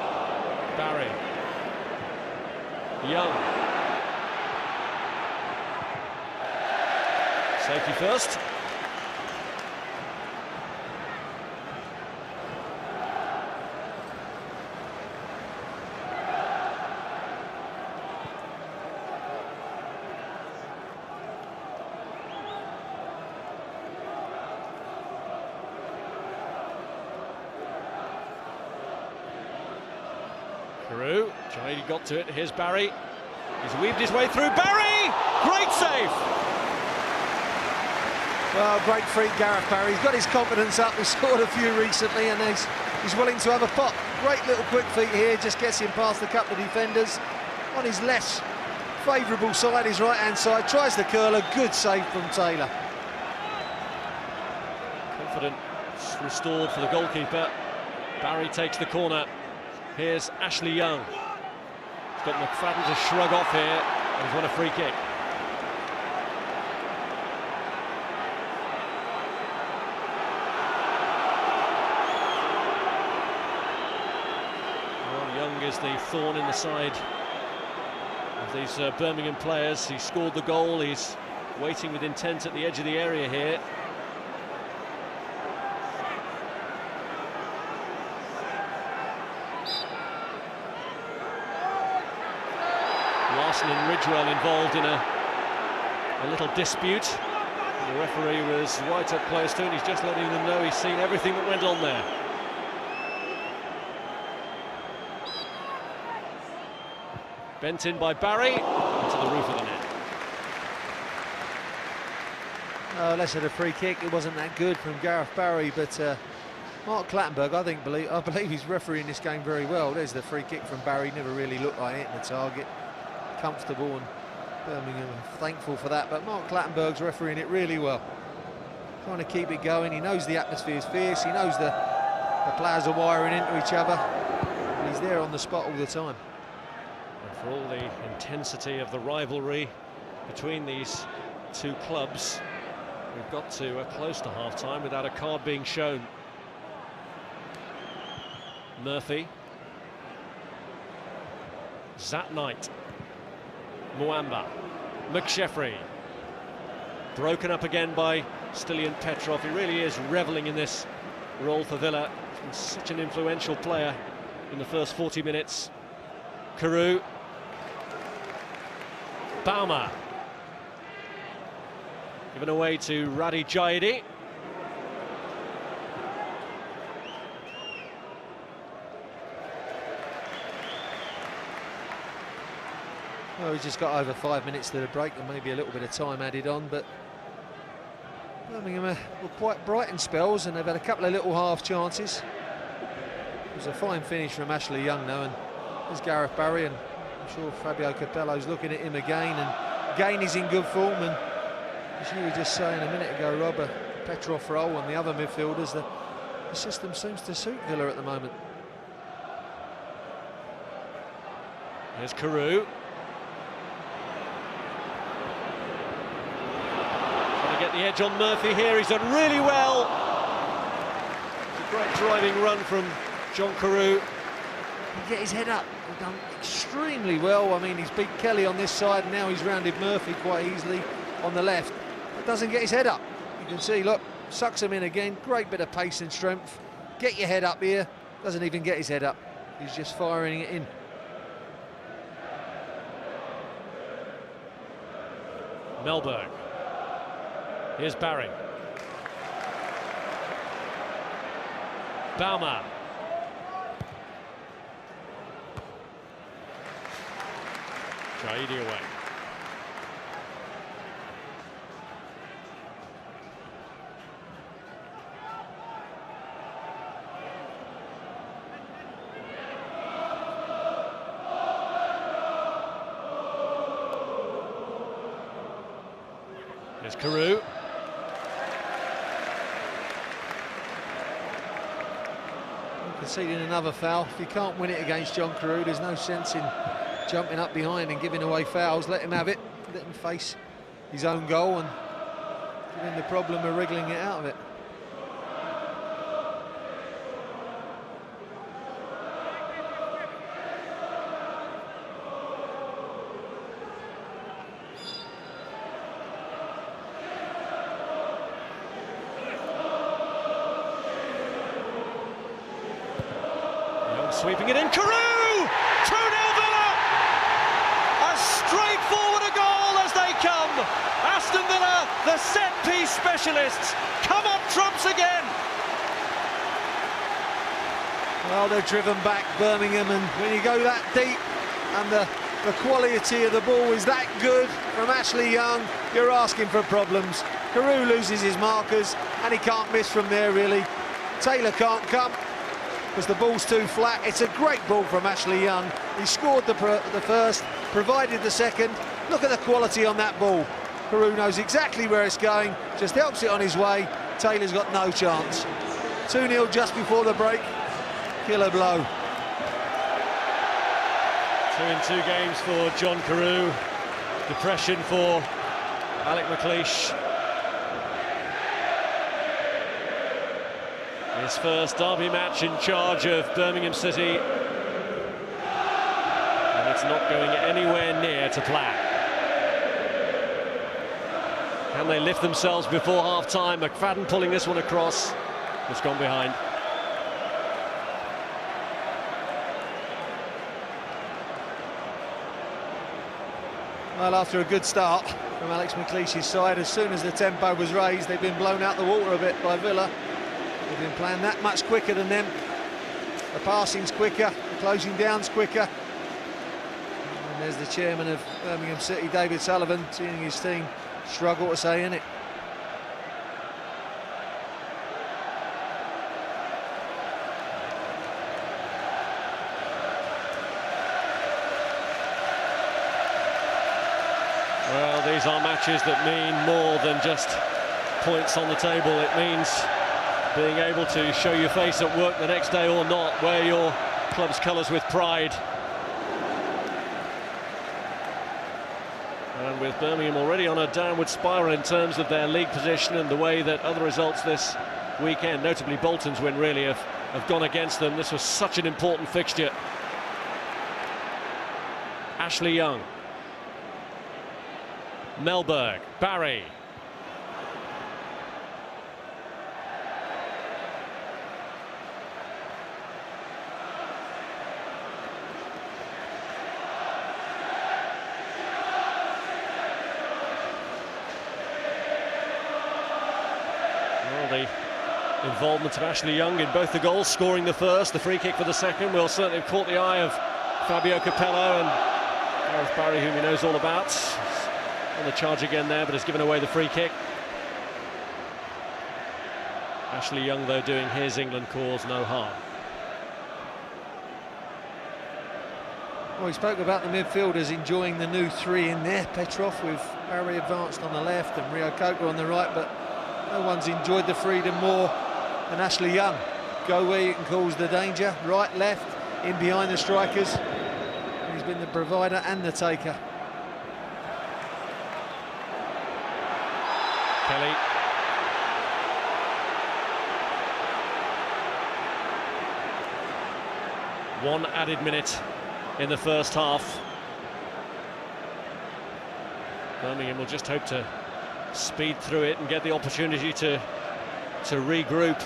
Barry. Young. Safety first. Peru, Jaidi got to it. Here's Barry. He's weaved his way through. Barry! Great save! Well, great freak, Gareth Barry. He's got his confidence up. He's scored a few recently, and he's willing to have a pop. Great little quick feet here, just gets him past a couple of defenders. On his less favourable side, his right-hand side, tries the curler. Good save from Taylor. Confidence restored for the goalkeeper. Barry takes the corner. Here's Ashley Young. He's got McFadden to shrug off here, and he's won a free kick. Young is the thorn in the side of these Birmingham players. He scored the goal. He's waiting with intent at the edge of the area here. Larson and Ridgewell involved in a little dispute. The referee was right up close to it. He's just letting them know he's seen everything that went on there. Bent in by Barry, into the roof of the net. Less of a free kick. It wasn't that good from Gareth Barry, but Mark Clattenburg, I believe he's refereeing this game very well. There's the free kick from Barry. Never really looked like hitting the target. Comfortable and Birmingham are thankful for that, but Mark Clattenburg's refereeing it really well. Trying to keep it going. He knows the atmosphere is fierce. He knows the players are wiring into each other. And he's there on the spot all the time. And for all the intensity of the rivalry between these two clubs, we've got to close to half-time without a card being shown. Murphy. Zat Knight. Muamba. McSheffrey. Broken up again by Stilian Petrov. He really is revelling in this role for Villa. He's been such an influential player in the first 40 minutes. Carew. Bauma. Given away to Radi Jaidi. Well, we've just got over 5 minutes to the break and maybe a little bit of time added on, but Birmingham were quite bright in spells and they've had a couple of little half chances. It was a fine finish from Ashley Young though, and there's Gareth Barry, and I'm sure Fabio Capello's looking at him again, and again he's in good form. And as you were just saying a minute ago, Rob, Petrov role and the other midfielders, the system seems to suit Villa at the moment. There's Carew. Get the edge on Murphy here. He's done really well. It's a great driving run from John Carew. He get his head up. He's done extremely well. I mean, he's beat Kelly on this side, and now he's rounded Murphy quite easily on the left. But doesn't get his head up. You can see, look, sucks him in again. Great bit of pace and strength. Get your head up here. Doesn't even get his head up. He's just firing it in. Melberg. Here's Barry. Bauma. Jaidi away. Here's Carew. Conceding another foul. If you can't win it against John Carew, there's no sense in jumping up behind and giving away fouls. Let him have it. Let him face his own goal and give him the problem of wriggling it out of it. Sweeping it in, Carew! 2-0 Villa! As straightforward a goal as they come. Aston Villa, the set-piece specialists, come up trumps again. Well, they're driven back, Birmingham, and when you go that deep and the quality of the ball is that good from Ashley Young, you're asking for problems. Carew loses his markers and he can't miss from there, really. Taylor can't come because the ball's too flat. It's a great ball from Ashley Young. He scored the first, provided the second. Look at the quality on that ball. Carew knows exactly where it's going, just helps it on his way. Taylor's got no chance. 2-0 just before the break. Killer blow. 2 in 2 games for John Carew. Depression for Alec McLeish. His first derby match in charge of Birmingham City. And it's not going anywhere near to plan. Can they lift themselves before half-time? McFadden pulling this one across. It's gone behind. Well, after a good start from Alex McLeish's side, as soon as the tempo was raised, they've been blown out the water a bit by Villa. They've been playing that much quicker than them. The passing's quicker, the closing down's quicker. And there's the chairman of Birmingham City, David Sullivan, seeing his team struggle to stay in it. These are matches that mean more than just points on the table. It means being able to show your face at work the next day or not, wear your club's colours with pride. And with Birmingham already on a downward spiral in terms of their league position and the way that other results this weekend, notably Bolton's win, really have gone against them. This was such an important fixture. Ashley Young. Melberg, Barry. Well, the involvement of Ashley Young in both the goals, scoring the first, the free kick for the second, will certainly have caught the eye of Fabio Capello and Gareth Barry, whom he knows all about. On the charge again there, but has given away the free kick. Ashley Young, though, doing his England cause no harm. Well, he spoke about the midfielders enjoying the new three in there. Petrov with Barry advanced on the left and Rio Coker on the right, but no one's enjoyed the freedom more than Ashley Young. Go where you can cause the danger, right, left, in behind the strikers. He's been the provider and the taker. Kelly. One added minute in the first half. Birmingham will just hope to speed through it and get the opportunity to regroup.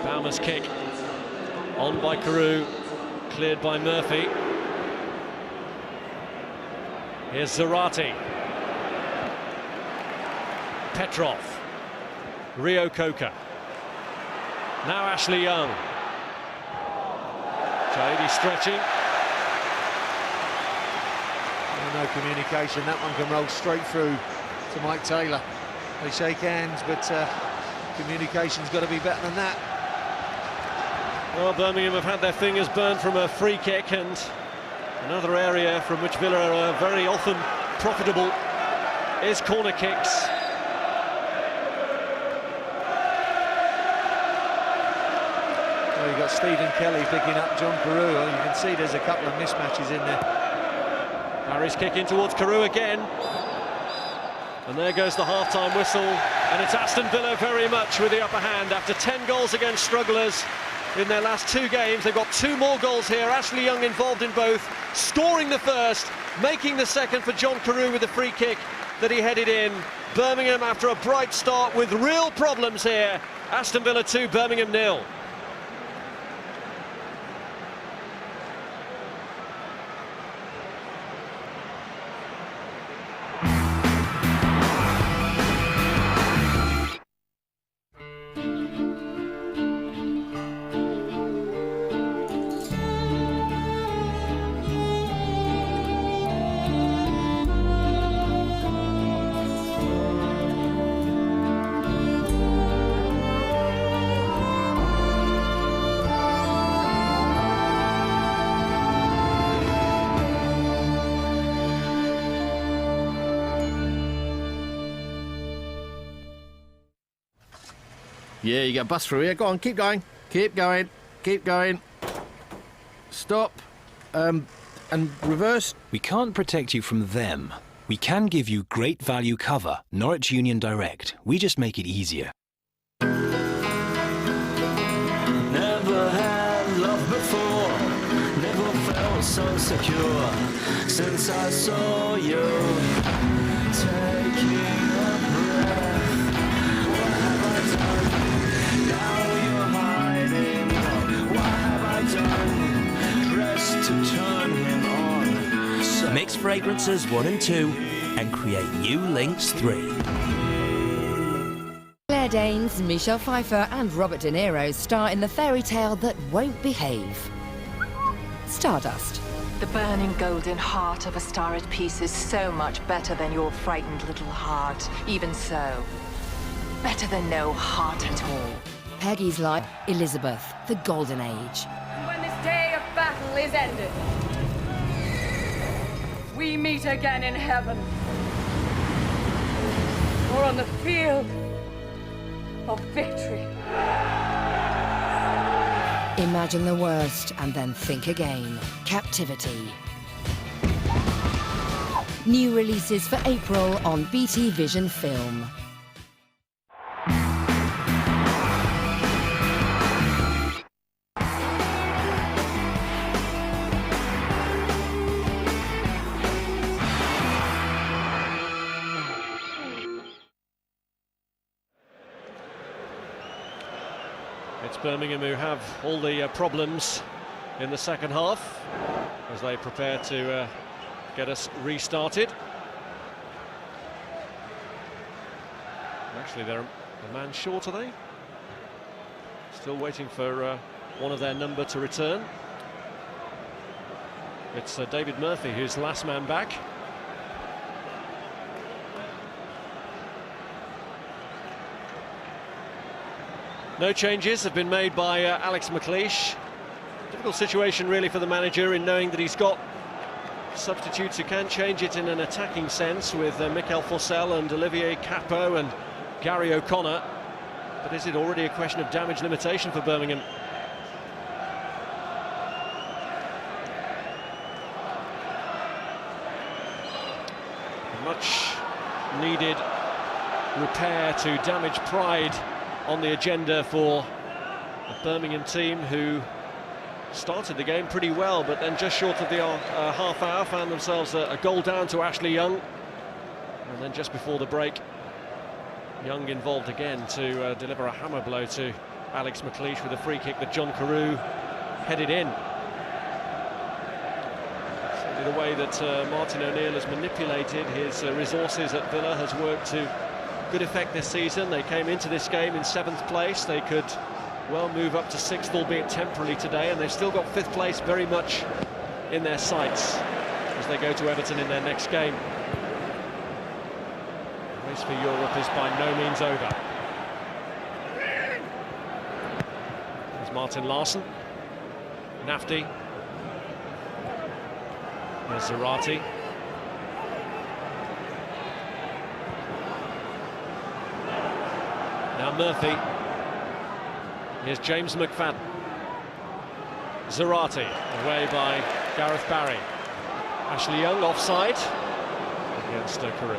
Baumer's kick on by Carew, cleared by Murphy. Here's Zarate. Petrov. Rio Coker. Now Ashley Young. Jaidi stretching. No communication, that one can roll straight through to Mike Taylor. They shake hands, but communication's got to be better than that. Well, Birmingham have had their fingers burned from a free kick, and another area from which Villa are very often profitable is corner kicks. Well, you've got Stephen Kelly picking up John Carew. Well, you can see there's a couple of mismatches in there. Barry's kick in towards Carew again. And there goes the half-time whistle. And it's Aston Villa very much with the upper hand. After 10 goals against strugglers in their last 2 games, they've got 2 more goals here. Ashley Young involved in both, scoring the first, making the second for John Carew with the free kick that he headed in. Birmingham, after a bright start with real problems here. Aston Villa 2, Birmingham 0. Yeah, you get bust through here. Go on, keep going. Keep going. Keep going. Stop. And reverse. We can't protect you from them. We can give you great value cover. Norwich Union Direct. We just make it easier. Never had love before. Never felt so secure. Since I saw you taking a breath. What have I done? Now you're hiding. What have I done? Dressed to turn him on. So Mix fragrances 1 and 2 and create new links 3. Claire Danes, Michelle Pfeiffer and Robert De Niro star in the fairy tale that won't behave. Stardust. The burning golden heart of a star at peace is so much better than your frightened little heart. Even so, better than no heart at all. Peggy's like Elizabeth, the Golden Age. When this day of battle is ended, we meet again in heaven, or on the field of victory. Imagine the worst and then think again. Captivity. New releases for April on BT Vision Film. It's Birmingham who have all the problems in the second half as they prepare to get us restarted. Actually, they're a man short, are they? Still waiting for one of their number to return. It's David Murphy who's last man back. No changes have been made by Alex McLeish. Difficult situation really for the manager in knowing that he's got substitutes who can change it in an attacking sense with Mikel Fossell and Olivier Capo and Gary O'Connor. But is it already a question of damage limitation for Birmingham? A much needed repair to damage pride on the agenda for the Birmingham team, who started the game pretty well, but then just short of the half hour found themselves a goal down to Ashley Young, and then just before the break Young involved again to deliver a hammer blow to Alex McLeish with a free kick that John Carew headed in. Certainly the way that Martin O'Neill has manipulated his resources at Villa has worked to good effect this season. They came into this game in 7th place. They could well move up to 6th, albeit temporarily today, and they've still got 5th place very much in their sights as they go to Everton in their next game. The race for Europe is by no means over. There's Martin Larsson, Nafti, there's Zarate. Now Murphy. Here's James McFadden. Zarate away by Gareth Barry. Ashley Young offside against Carew.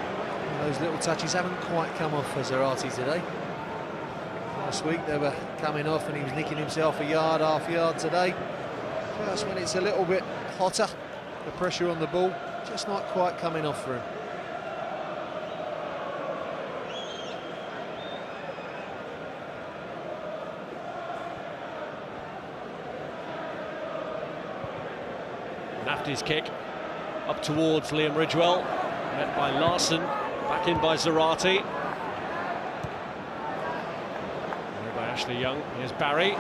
Those little touches haven't quite come off for Zarate today. Last week they were coming off and he was nicking himself a yard, half yard today. Just when it's a little bit hotter, the pressure on the ball just not quite coming off for him. Nafti's kick up towards Liam Ridgewell, met by Larsson, back in by Zarate. By Ashley Young. Here's Barry.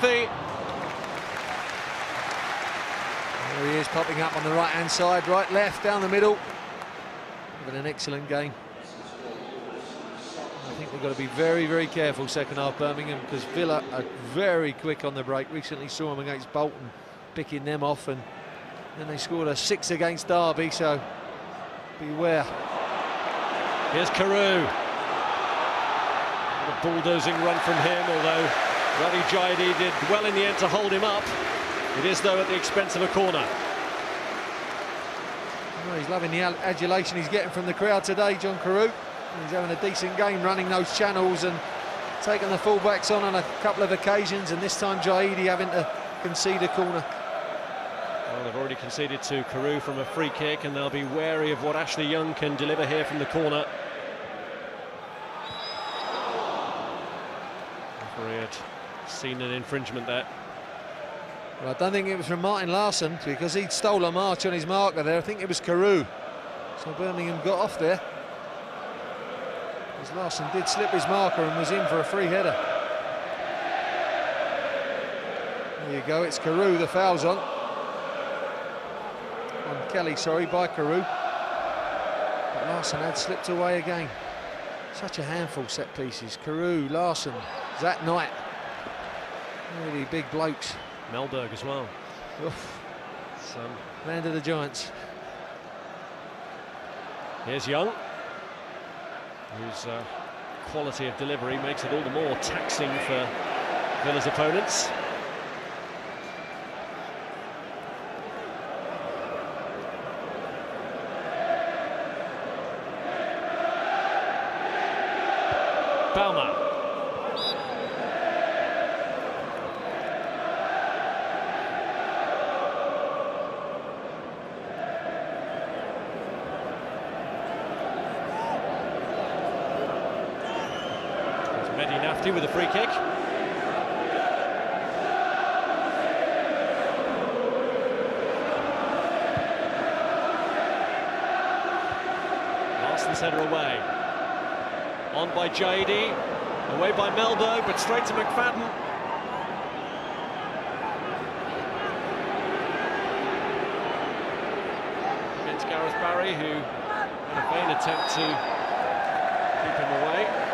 There he is, popping up on the right-hand side, right, left, down the middle. Having an excellent game. I think we've got to be very, very careful second half Birmingham, because Villa are very quick on the break. Recently saw them against Bolton, picking them off, and then they scored a 6 against Derby, so beware. Here's Carew. A bulldozing run from him, although Radhi Jaidi did well in the end to hold him up. It is, though, at the expense of a corner. Well, he's loving the adulation he's getting from the crowd today, John Carew. He's having a decent game running those channels and taking the fullbacks on a couple of occasions, and this time Jaidi having to concede a corner. Well, they've already conceded to Carew from a free kick, and they'll be wary of what Ashley Young can deliver here from the corner. Referee had seen an infringement there. Well, I don't think it was from Martin Larsson, because he'd stole a march on his marker there. I think it was Carew. So Birmingham got off there, because Larsson did slip his marker and was in for a free header. There you go, it's Carew, the foul's on Kelly, sorry, by Carew. But Larsson had slipped away again. Such a handful set pieces. Carew, Larson, Zat Knight. Really big blokes. Melberg as well. Oof. Land of the Giants. Here's Young, whose quality of delivery makes it all the more taxing for Villa's opponents. Baumer. Nafty with a free kick. Larson's header away. On by Jaidi, away by Melberg, but straight to McFadden. Against Gareth Barry, who had a vain attempt to keep him away.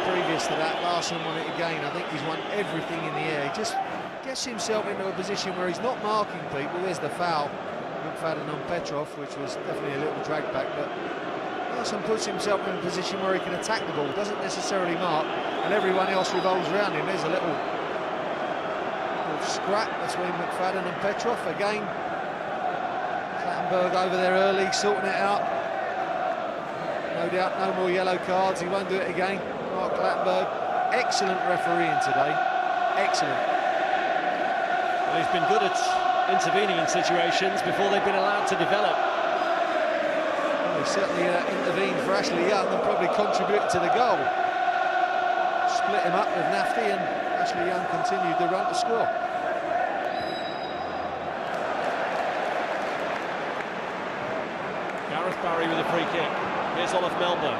Previous to that, Larson won it again. I think he's won everything in the air. He just gets himself into a position where he's not marking people. There's the foul, McFadden on Petrov, which was definitely a little drag back, but Larson puts himself in a position where he can attack the ball, doesn't necessarily mark, and everyone else revolves around him. There's a little scrap between McFadden and Petrov. Again, Clattenburg over there early, sorting it out. No doubt, no more yellow cards. He won't do it again. Mark Clattenburg, excellent refereeing today. Excellent. Well, he's been good at intervening in situations before they've been allowed to develop. Well, he certainly intervened for Ashley Young and probably contributed to the goal. Split him up with Nafty, and Ashley Young continued the run to score. Gareth Barry with a free kick. Here's Olaf Melberg.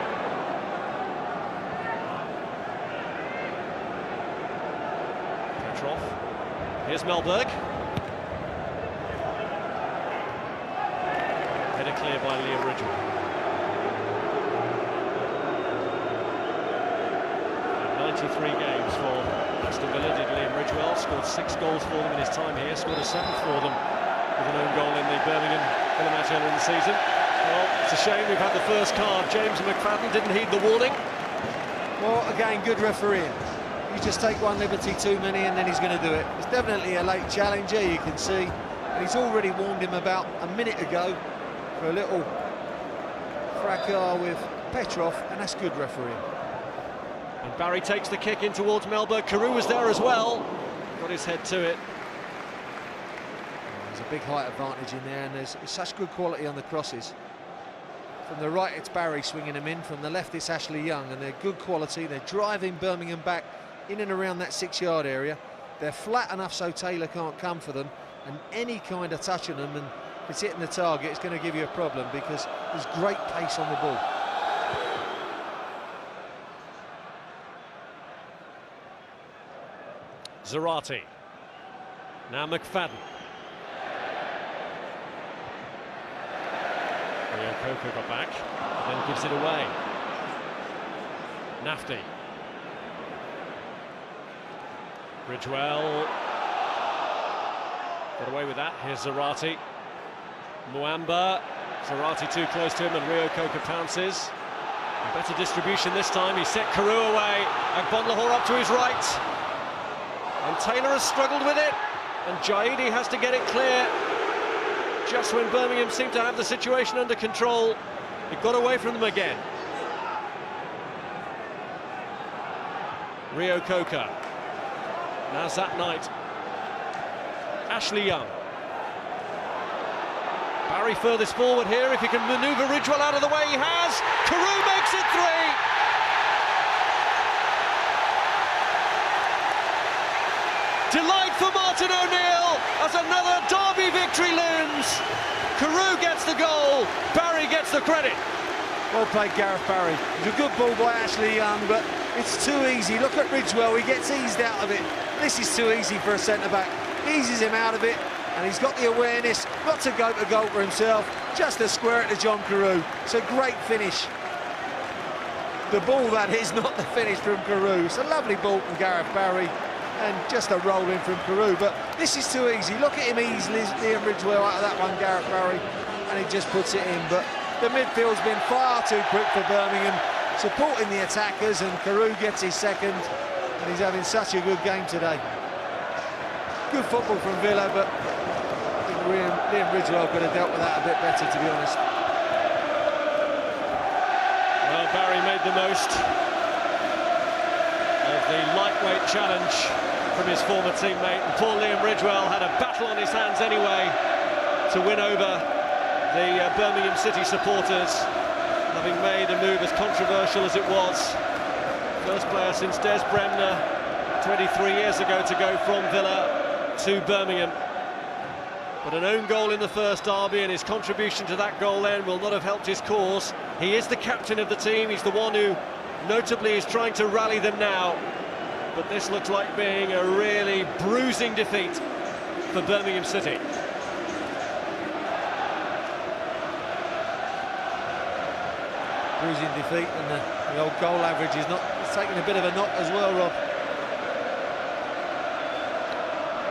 Petrov. Here's Melberg. Header clear by Liam Ridgewell. 93 games for Aston Villa did Liam Ridgewell. Scored 6 goals for them in his time here. Scored a 7th for them with an own goal in the Birmingham Villa match earlier in the season. Well, it's a shame we've had the first card. James McFadden didn't heed the warning. Well, again, good refereeing. You just take one liberty too many and then he's going to do it. It's definitely a late challenger, you can see. And he's already warned him about a minute ago for a little fracas with Petrov, and that's good refereeing. And Barry takes the kick in towards Melberg. Carew was there as well. Got his head to it. There's a big height advantage in there, and there's such good quality on the crosses. From the right, it's Barry swinging them in. From the left, it's Ashley Young, and they're good quality. They're driving Birmingham back in and around that 6-yard area. They're flat enough so Taylor can't come for them, and any kind of touch on them, and if it's hitting the target, it's going to give you a problem because there's great pace on the ball. Zarate. Now McFadden. Rio Coco got back, then gives it away. Nafty. Ridgewell got away with that. Here's Zarate. Muamba. Zarate too close to him, and Rio Coco pounces. A better distribution this time. He set Carew away. Agbonlahor up to his right. And Taylor has struggled with it. And Jaidi has to get it clear. Just when Birmingham seemed to have the situation under control, it got away from them again. Rio Coco. Now Zat Knight. Ashley Young. Barry furthest forward here. If he can manoeuvre Ridgewell out of the way, he has. Carew makes it 3. Delight for Martin O'Neill as another derby victory looms. Carew gets the goal, Barry gets the credit. Well played, Gareth Barry. It was a good ball by Ashley Young, but it's too easy. Look at Ridgewell, he gets eased out of it. This is too easy for a centre-back. Eases him out of it, And he's got the awareness not to go to goal for himself, just to square it to John Carew. It's a great finish. The ball, that is, not the finish from Carew. It's a lovely ball from Gareth Barry, and just a roll in from Carew. But this is too easy. Look at him easily, Liam Ridgewell out of that one, Gareth Barry, and he just puts it in. But the midfield's been far too quick for Birmingham, supporting the attackers, and Carew gets his second, and he's having such a good game today. Good football from Villa, but I think Liam Ridgewell could have dealt with that a bit better, to be honest. Well, Barry made the most of the lightweight challenge from his former teammate, and poor Liam Ridgewell had a battle on his hands anyway to win over the Birmingham City supporters, having made a move as controversial as it was. First player since Des Bremner 23 years ago to go from Villa to Birmingham. But an own goal in the first derby, and his contribution to that goal then will not have helped his cause. He is the captain of the team, he's the one who notably is trying to rally them now. But this looks like being a really bruising defeat for Birmingham City. Bruising defeat, and the old goal average is not, it's taking a bit of a knock as well, Rob.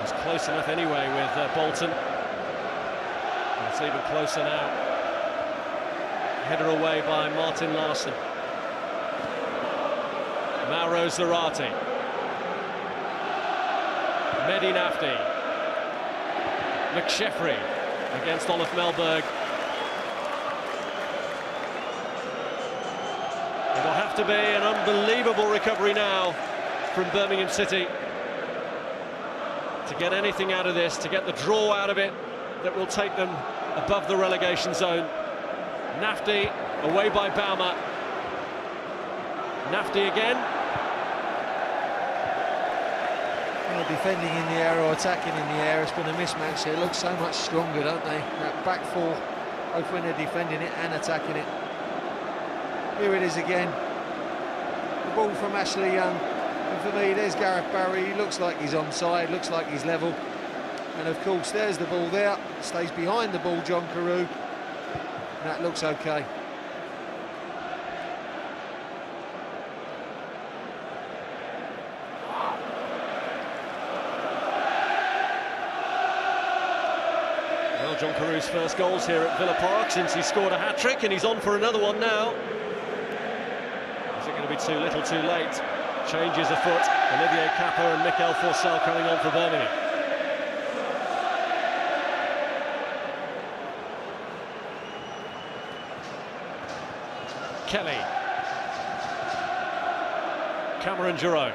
It's close enough anyway with Bolton. And it's even closer now. Header away by Martin Larsson. Mauro Zarate. Mehdi Nafti. McSheffrey against Olaf Melberg. It'll have to be an unbelievable recovery now from Birmingham City to get anything out of this, to get the draw out of it that will take them above the relegation zone. Nafti away by Baumer. Nafti again. Well, defending in the air or attacking in the air, it's been a mismatch. They look so much stronger, don't they? That back four, both when they're defending it and attacking it. Here it is again. The ball from Ashley Young. And for me, there's Gareth Barry. He looks like he's onside, looks like he's level. And of course, there's the ball there. Stays behind the ball, John Carew. And that looks okay. Well, John Carew's first goals here at Villa Park since he scored a hat-trick, and he's on for another one now. Is it going to be too little, too late? Changes afoot. Olivier Capper and Mikel Forsell coming on for Birmingham. Kelly. Cameron Jerome.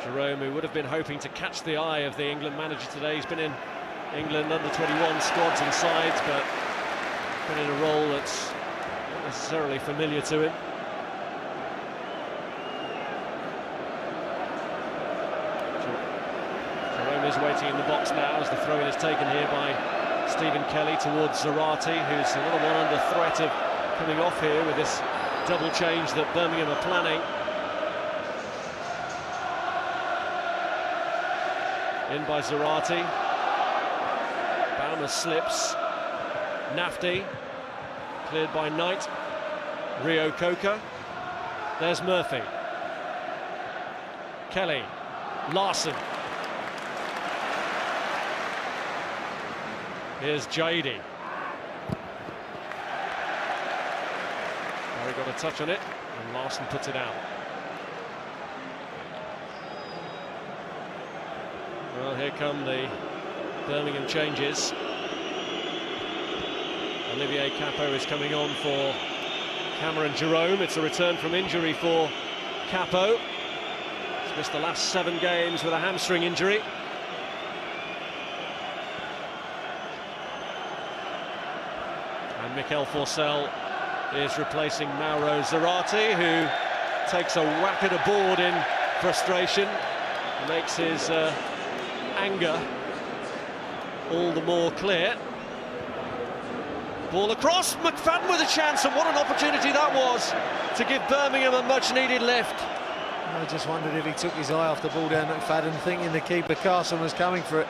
Jerome, who would have been hoping to catch the eye of the England manager today. He's been in England under-21 squads and sides, but been in a role that's not necessarily familiar to him. Jerome is waiting in the box now as the throw-in is taken here by Stephen Kelly towards Zarate, who's another one under threat of coming off here with this double change that Birmingham are planning. In by Zarate. Baumer slips. Nafti. Cleared by Knight. Rio Coca. There's Murphy. Kelly. Larsson. Here's Jaidi. Barry got a touch on it, and Larsson puts it out. Well, here come the Birmingham changes. Olivier Cappo is coming on for Cameron Jerome. It's a return from injury for Cappo. He's missed the last 7 games with a hamstring injury. And Mikel Forsell is replacing Mauro Zarate, who takes a whack at a board in frustration, makes his anger all the more clear. Ball across, McFadden with a chance, and what an opportunity that was to give Birmingham a much-needed lift. I just wondered if he took his eye off the ball down McFadden, thinking the keeper Carson was coming for it.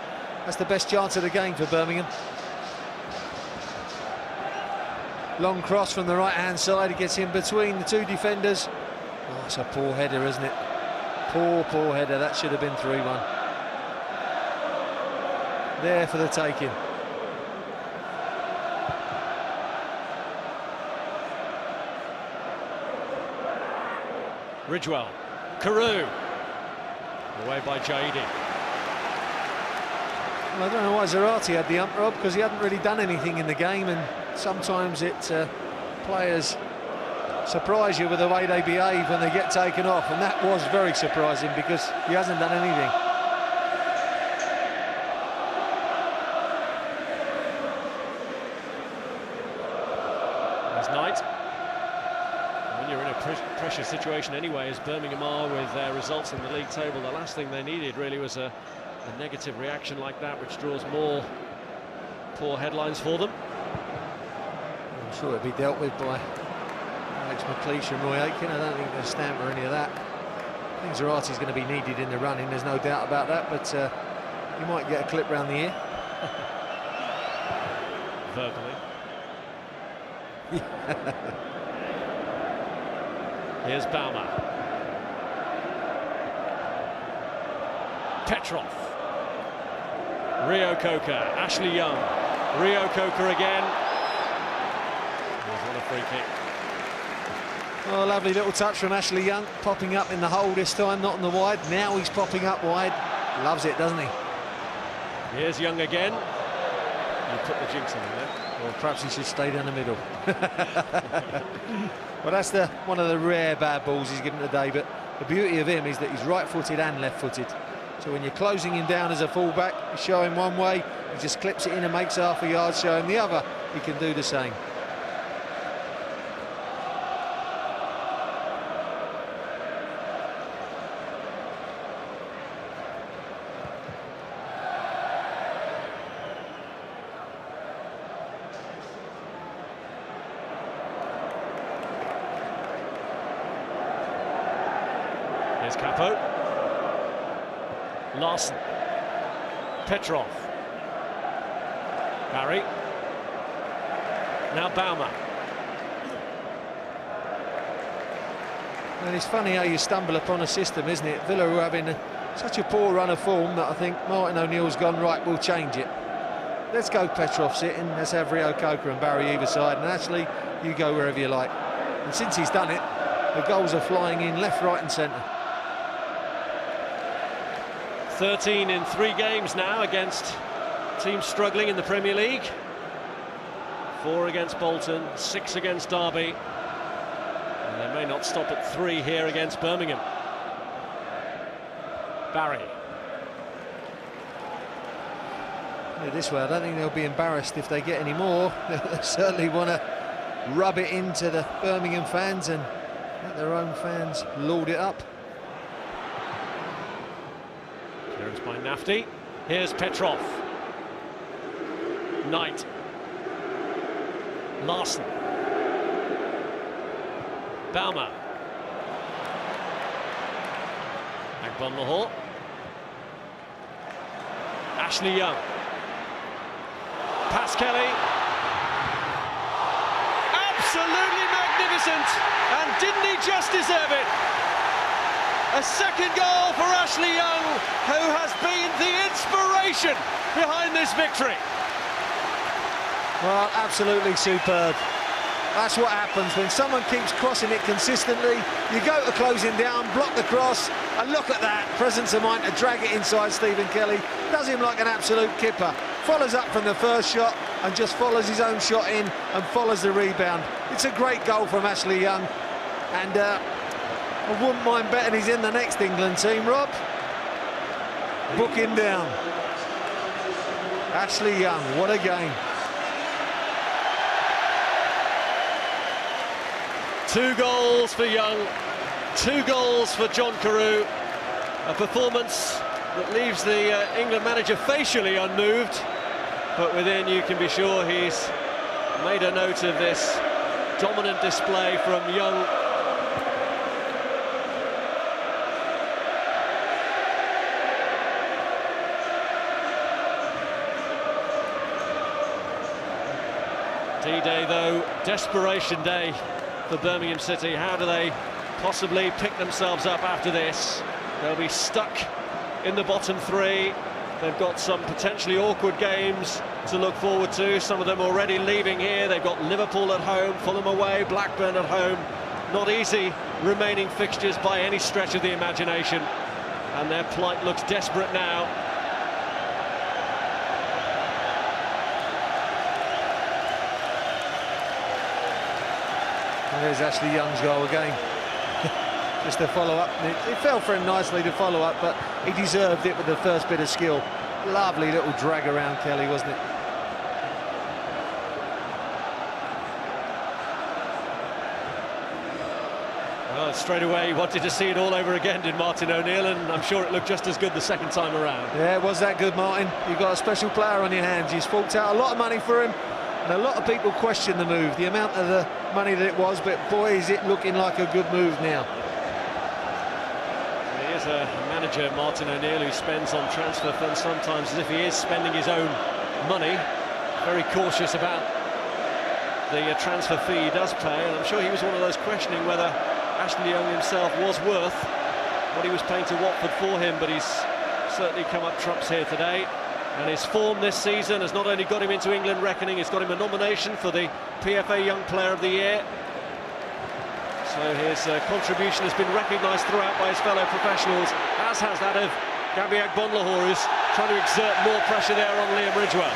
That's the best chance of the game for Birmingham. Long cross from the right-hand side. He gets in between the two defenders. Oh, it's a poor header, isn't it? Poor header. That should have been 3-1. There for the taking. Ridgewell, Carew, away by Jaidi. Well, I don't know why Zarate had the ump, Rob, because he hadn't really done anything in the game, and sometimes players surprise you with the way they behave when they get taken off, and that was very surprising because he hasn't done anything. There's Knight. When you're in a pressure situation anyway, as Birmingham are with their results in the league table, the last thing they needed really was a negative reaction like that, which draws more poor headlines for them. I'm sure it'll be dealt with by Alex McLeish and Roy Aitken. I don't think they'll stamp or any of that. I think Zarate's going to be needed in the running, there's no doubt about that, but you might get a clip round the ear. Verbally. Here's Baumer. Petrov. Rio Coker, Ashley Young. Rio Coker again. There's one a free kick. Oh, lovely little touch from Ashley Young, popping up in the hole this time, not on the wide. Now he's popping up wide. Loves it, doesn't he? Here's Young again. You put the jinx on him there. Well, perhaps he should stay down the middle. Well, that's one of the rare bad balls he's given today, but the beauty of him is that he's right-footed and left-footed. So when you're closing him down as a fullback, you show him one way, he just clips it in and makes half a yard, show him the other, he can do the same. Here's Capo. Larson. Petrov. Barry. Now Baumer. And it's funny how you stumble upon a system, isn't it? Villa were having such a poor run of form that I think Martin O'Neill's gone, right, we'll change it. Let's go Petrov sitting, let's have Rio Coker and Barry either side, and actually you go wherever you like. And since he's done it, the goals are flying in left, right and centre. 13 in 3 games now against teams struggling in the Premier League. 4 against Bolton, 6 against Derby. And they may not stop at 3 here against Birmingham. Barry. Yeah, this way, I don't think they'll be embarrassed if they get any more. They certainly want to rub it into the Birmingham fans and let their own fans lord it up. Clearance by Nafti. Here's Petrov. Knight. Larson. Baumer. Agbon Lahore. Ashley Young. Pass Kelly. Absolutely magnificent. And didn't he just deserve it? A second goal for Ashley Young, who has been the inspiration behind this victory. Well, absolutely superb. That's what happens when someone keeps crossing it consistently. You go to close him down, block the cross, and look at that presence of mind to drag it inside Stephen Kelly. Does him like an absolute kipper. Follows up from the first shot and just follows his own shot in and follows the rebound. It's a great goal from Ashley Young, and I wouldn't mind betting he's in the next England team, Rob. Book him down. Ashley Young, what a game. 2 goals for Young, 2 goals for John Carew. A performance that leaves the England manager facially unmoved, but within you can be sure he's made a note of this dominant display from Young. D-Day, though, desperation day for Birmingham City. How do they possibly pick themselves up after this? They'll be stuck in the bottom three. They've got some potentially awkward games to look forward to. Some of them already leaving here. They've got Liverpool at home, Fulham away, Blackburn at home. Not easy remaining fixtures by any stretch of the imagination. And their plight looks desperate now. There's Ashley Young's goal again. Just a follow-up. It fell for him nicely to follow up, but he deserved it with the first bit of skill. Lovely little drag around Kelly, wasn't it? Well, straight away he wanted to see it all over again, did Martin O'Neill, and I'm sure it looked just as good the second time around. Yeah, it was that good, Martin. You've got a special player on your hands. You've forked out a lot of money for him, and a lot of people question the move, the amount of the money that it was, but boy, is it looking like a good move now. He is a manager, Martin O'Neill, who spends on transfer funds sometimes as if he is spending his own money. Very cautious about the transfer fee he does pay, and I'm sure he was one of those questioning whether Ashley Young himself was worth what he was paying to Watford for him, but he's certainly come up trumps here today. And his form this season has not only got him into England reckoning, it's got him a nomination for the PFA Young Player of the Year. So his contribution has been recognised throughout by his fellow professionals, as has that of Gabby Agbonlahor, who's trying to exert more pressure there on Liam Ridgewell.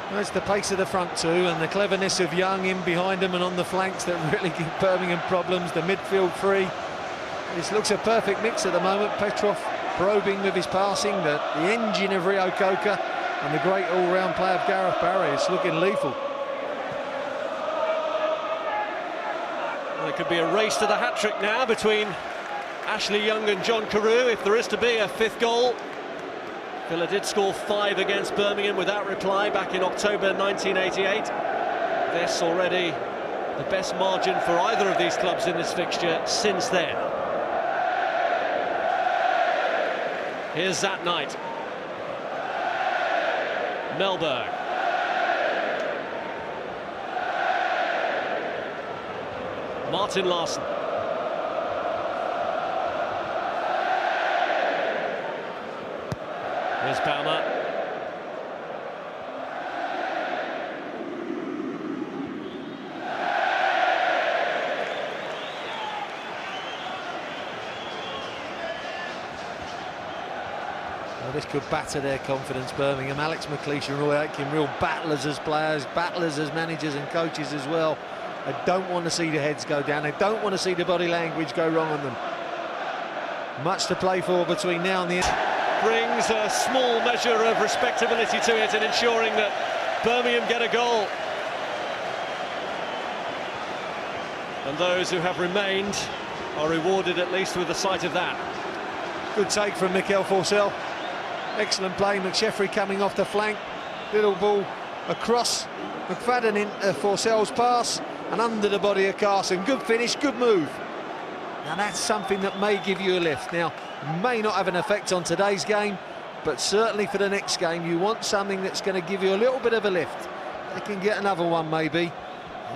Well, it's the pace of the front two and the cleverness of Young in behind him and on the flanks that really give Birmingham problems. The midfield three. This looks a perfect mix at the moment. Petrov probing with his passing, the engine of Rio Coca, and the great all-round play of Gareth Barry. It's looking lethal. Well, it could be a race to the hat-trick now between Ashley Young and John Carew, if there is to be a fifth goal. Villa did score 5 against Birmingham without reply back in October 1988. This already the best margin for either of these clubs in this fixture since then. Here's that night. Melberg. Martin Larsson. Here's Baumer. Well, this could batter their confidence, Birmingham. Alex McLeish and Roy Aitken, real battlers as players, battlers as managers and coaches as well. They don't want to see the heads go down. They don't want to see the body language go wrong on them. Much to play for between now and the end. Brings a small measure of respectability to it in ensuring that Birmingham get a goal. And those who have remained are rewarded at least with the sight of that. Good take from Mikel Forsell. Excellent play. McSheffrey coming off the flank. Little ball across. McFadden in Forsell's pass and under the body of Carson. Good finish, good move. Now that's something that may give you a lift. Now, may not have an effect on today's game, but certainly for the next game, you want something that's going to give you a little bit of a lift. They can get another one maybe.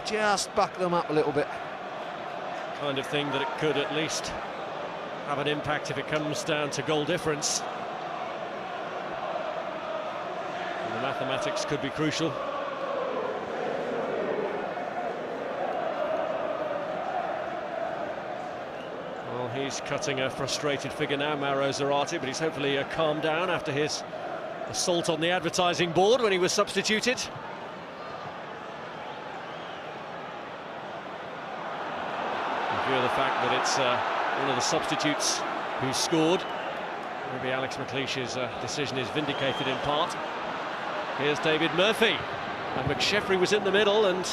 Just buck them up a little bit. Kind of thing that it could at least have an impact if it comes down to goal difference. And the mathematics could be crucial. Well, he's cutting a frustrated figure now, Mauro Zarate, but he's hopefully calmed down after his assault on the advertising board when he was substituted. In view of the fact that it's one of the substitutes who scored, maybe Alex McLeish's decision is vindicated in part. Here's David Murphy, and McSheffrey was in the middle, and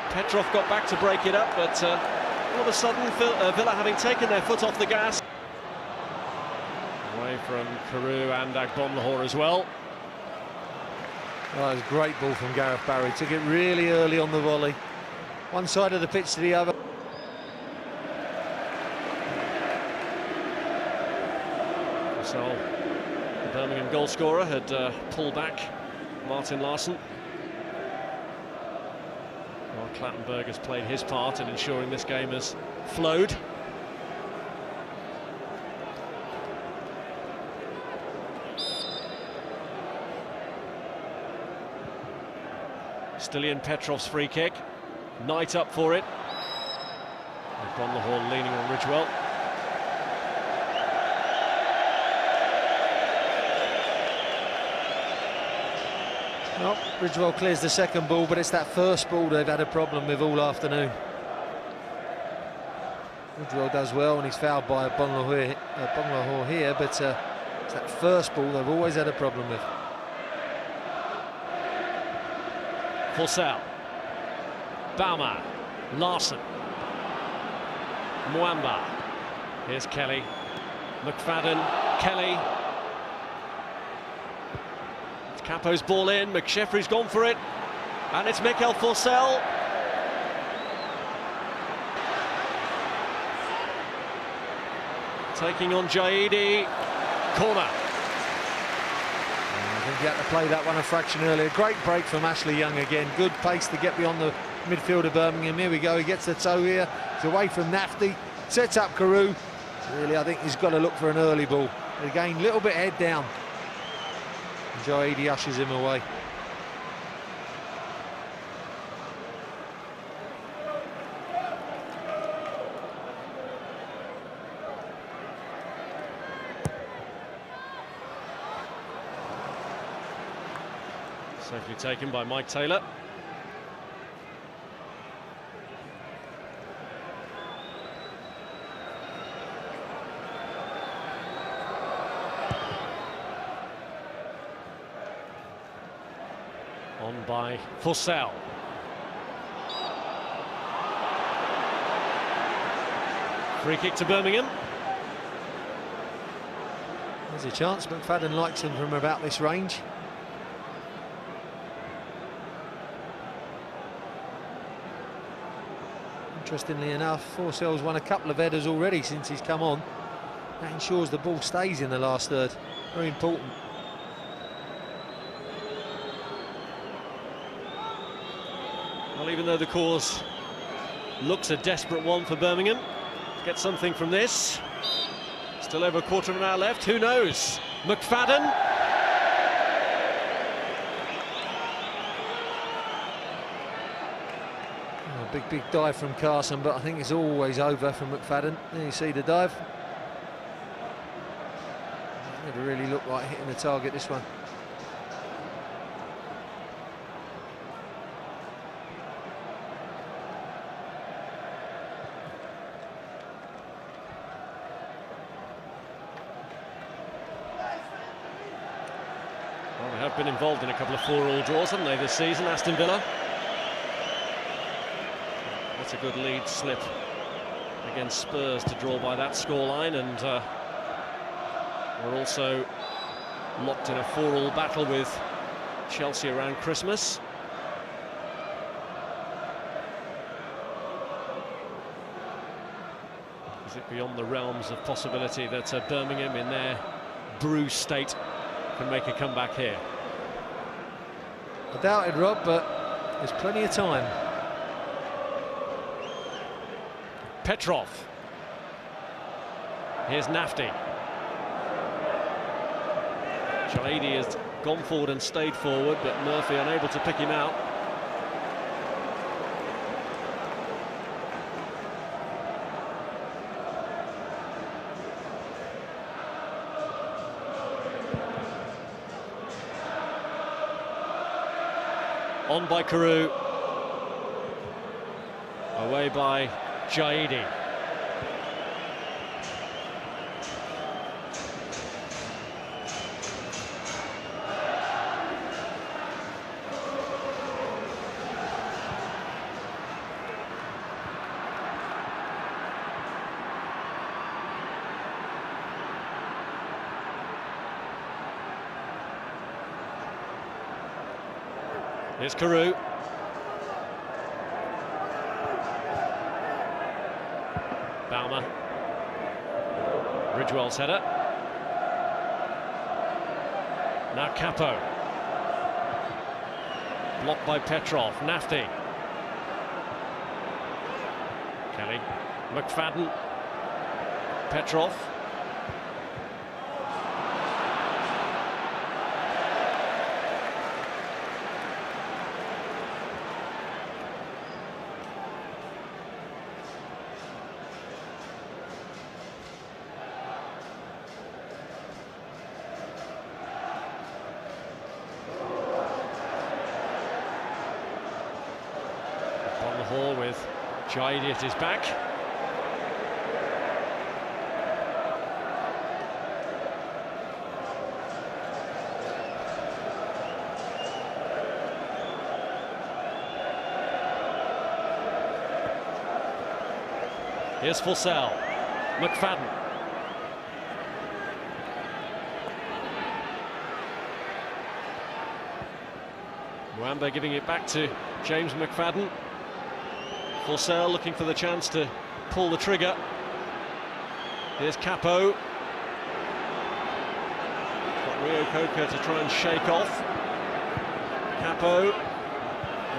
Petrov got back to break it up, but all of a sudden Villa having taken their foot off the gas. Away from Carew and Agbonlahor as well. Oh, it was a great ball from Gareth Barry. Took it really early on the volley. One side of the pitch to the other. So the Birmingham goalscorer had pulled back Martin Larsson. Well, Clattenburg has played his part in ensuring this game has flowed. Stilian Petrov's free kick. Knight up for it. From the Hall leaning on Ridgewell. Well, Ridgewell clears the second ball, but it's that first ball they've had a problem with all afternoon. Ridgewell does well, and he's fouled by Bonlahor here, but it's that first ball they've always had a problem with. Forsell. Baumer. Larsson. Mwamba. Here's Kelly. McFadden. Kelly. It's Capo's ball in. McSheffrey's gone for it. And it's Mikel Forsell. Taking on Jaidi. Corner. I think he had to play that one a fraction earlier. Great break from Ashley Young again. Good pace to get beyond the midfield of Birmingham. Here we go. He gets the toe here. He's away from Nafty. Sets up Carew. Really, I think he's got to look for an early ball. Again, a little bit head down. Jaidi ushers him away. Safely taken by Mike Taylor. On by Forsell. Free kick to Birmingham. There's a chance. McFadden likes him from about this range. Interestingly enough, Forsell's won a couple of headers already since he's come on. That ensures the ball stays in the last third. Very important. Well, even though the cause looks a desperate one for Birmingham, get something from this. Still over a quarter of an hour left. Who knows? McFadden. Big dive from Carson, but I think it's always over from McFadden. There you see the dive. Never really looked like hitting the target, this one. Well, they have been involved in a couple of 4-all draws, haven't they, this season, Aston Villa? That's a good lead slip against Spurs to draw by that scoreline, and we're also locked in a 4-all battle with Chelsea around Christmas. Is it beyond the realms of possibility that Birmingham, in their bruised state, can make a comeback here? I doubt it, Rob, but there's plenty of time. Petrov. Here's Nafty. Jaidi has gone forward and stayed forward, but Murphy unable to pick him out. On by Carew. Away by Jaidi. Here's Carew. Baumer. Ridgewell's header. Now Capo. Blocked by Petrov. Nafti. Kelly. McFadden. Petrov. On the hall with Jaidi at his back. Here's Forsell. McFadden. Mwamba giving it back to James McFadden. Forsell looking for the chance to pull the trigger. Here's Capo. Got Rio Coca to try and shake off. Capo.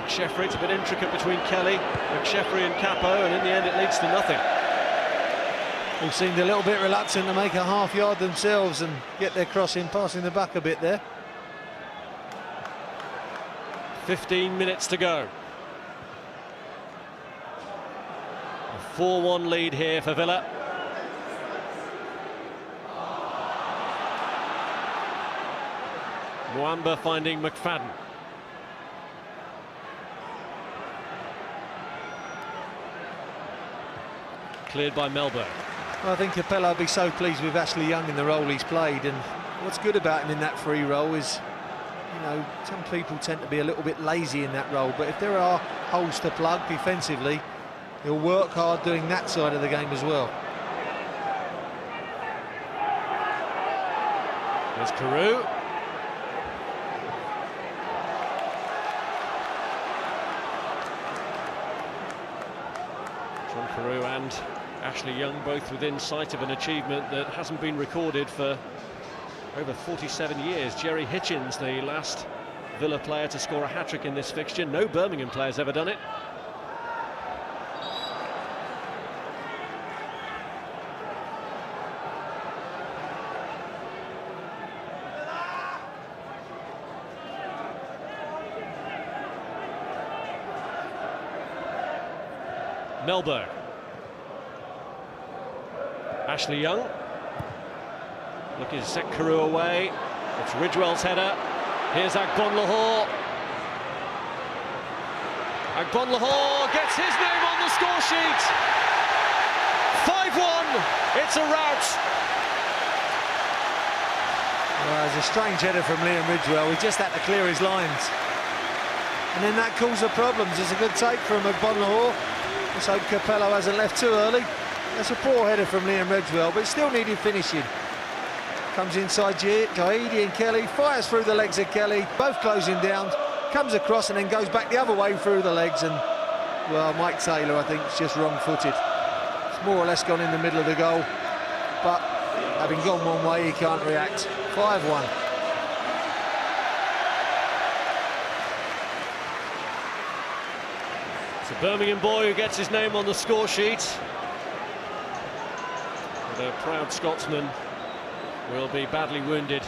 McSheffrey, it's a bit intricate between Kelly, McSheffrey and Capo, and in the end it leads to nothing. Who seemed a little bit reluctant to make a half yard themselves and get their crossing, passing the back a bit there. 15 minutes to go. A 4-1 lead here for Villa. Mwamba finding McFadden. Cleared by Melbourne. Well, I think Capello will be so pleased with Ashley Young in the role he's played, and what's good about him in that free role is, you know, some people tend to be a little bit lazy in that role, but if there are holes to plug defensively, he'll work hard doing that side of the game as well. There's Carew. John Carew and Ashley Young both within sight of an achievement that hasn't been recorded for over 47 years. Jerry Hitchens, the last Villa player to score a hat-trick in this fixture. No Birmingham player's ever done it. Melbourne. Ashley Young looking to set Carew away. It's Ridgewell's header. Here's Agbonlahor. Agbonlahor gets his name on the score sheet. 5-1. It's a rout. Well, it's a strange header from Liam Ridgewell. He just had to clear his lines, and then that caused the problems. It's a good take from Agbonlahor. Let's hope Capello hasn't left too early. That's a poor header from Liam Ridgewell, but it still needed finishing. Comes inside Jaidi and Kelly, fires through the legs of Kelly, both closing down, comes across and then goes back the other way through the legs, and, well, Mike Taylor, I think, is just wrong-footed. It's more or less gone in the middle of the goal, but having gone one way, he can't react. 5-1. It's a Birmingham boy who gets his name on the score sheet. The proud Scotsman will be badly wounded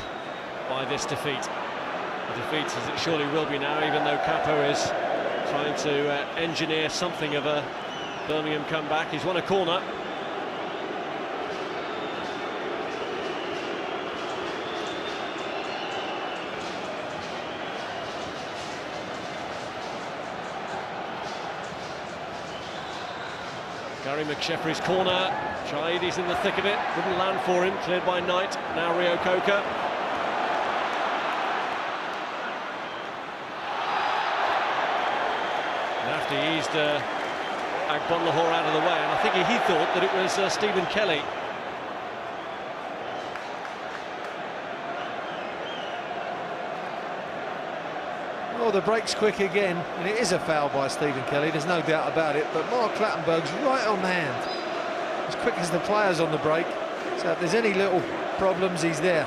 by this defeat. A defeat as it surely will be now, even though Capo is trying to engineer something of a Birmingham comeback. He's won a corner. Gary McSheffrey's corner. Jaidi's in the thick of it. Wouldn't land for him. Cleared by Knight. Now Rio Coca. Nafti eased Agbonlahor out of the way, and I think he thought that it was Stephen Kelly. Well, the break's quick again, and it is a foul by Stephen Kelly, there's no doubt about it, but Mark Clattenburg's right on the hand. As quick as the players on the break, so if there's any little problems, he's there.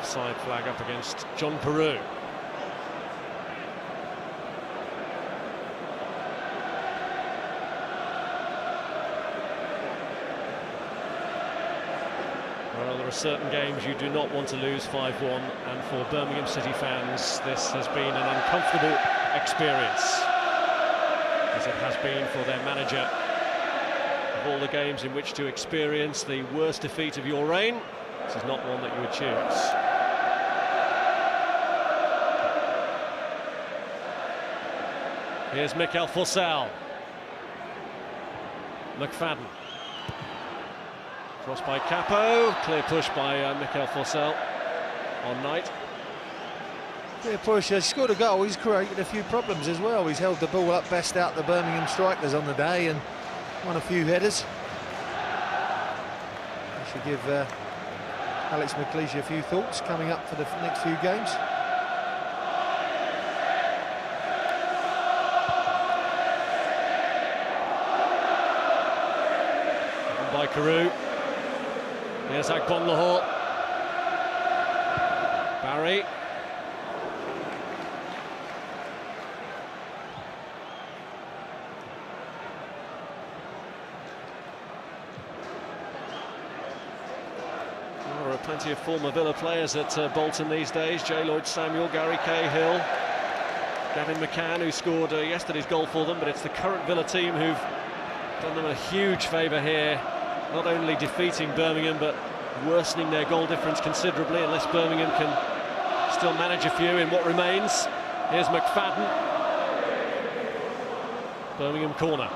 offside flag up against John Peru. Well, there are certain games you do not want to lose 5-1, and for Birmingham City fans this has been an uncomfortable experience, as it has been for their manager. Of all the games in which to experience the worst defeat of your reign, this is not one that you would choose. Here's Mikel Forsell. McFadden. Cross by Capo, clear push by Mikel Forsell on Knight. Clear push, he scored a goal, he's created a few problems as well. He's held the ball up best out the Birmingham strikers on the day and won a few headers. I should give Alex McLeish a few thoughts coming up for the next few games. By Carew. Here's Akpon Lahore. Barry. There are plenty of former Villa players at Bolton these days. J. Lloyd Samuel, Gary Cahill, Gavin McCann, who scored yesterday's goal for them, but it's the current Villa team who've done them a huge favour here, not only defeating Birmingham but worsening their goal difference considerably, unless Birmingham can still manage a few in what remains. Here's McFadden. Birmingham corner.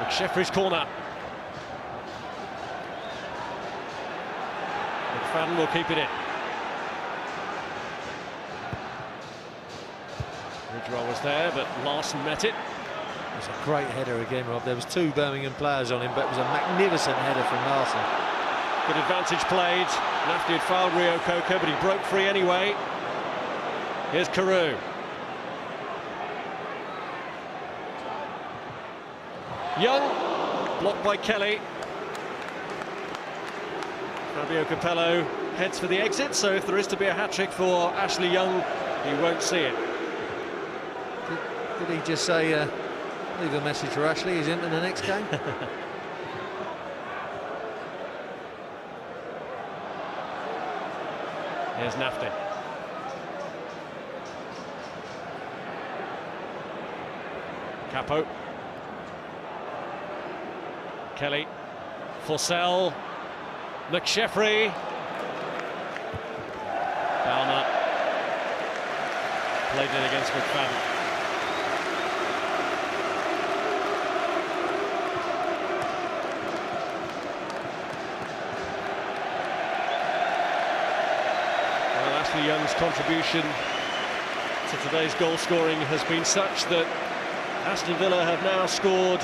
McSheffrey's corner. McFadden will keep it in. Ridgewell was there, but Larson met it. It was a great header again, Rob. There was two Birmingham players on him, but it was a magnificent header from Larson. Good advantage played. Nafti had fouled Rio Coco, but he broke free anyway. Here's Carew. Young, blocked by Kelly. Fabio Capello heads for the exit, so if there is to be a hat-trick for Ashley Young, he won't see it. Did he just say, leave a message for Ashley, he's into the next game? Here's Nafti. Capo. Kelly. Forsell. McSheffrey. Balmer. Played in against McFadden. Well, Ashley Young's contribution to today's goal scoring has been such that Aston Villa have now scored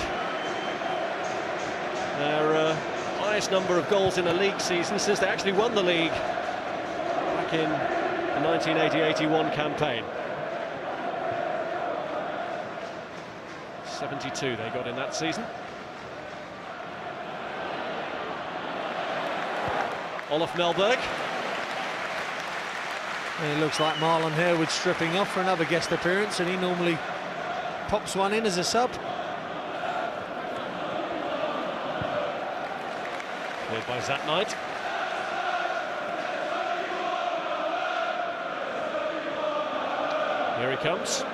their highest number of goals in a league season since they actually won the league back in the 1980-81 campaign. 72 they got in that season. Olaf Melberg. And it looks like Marlon Harewood stripping off for another guest appearance, and he normally pops one in as a sub. Cleared by Zat Knight. Here he comes.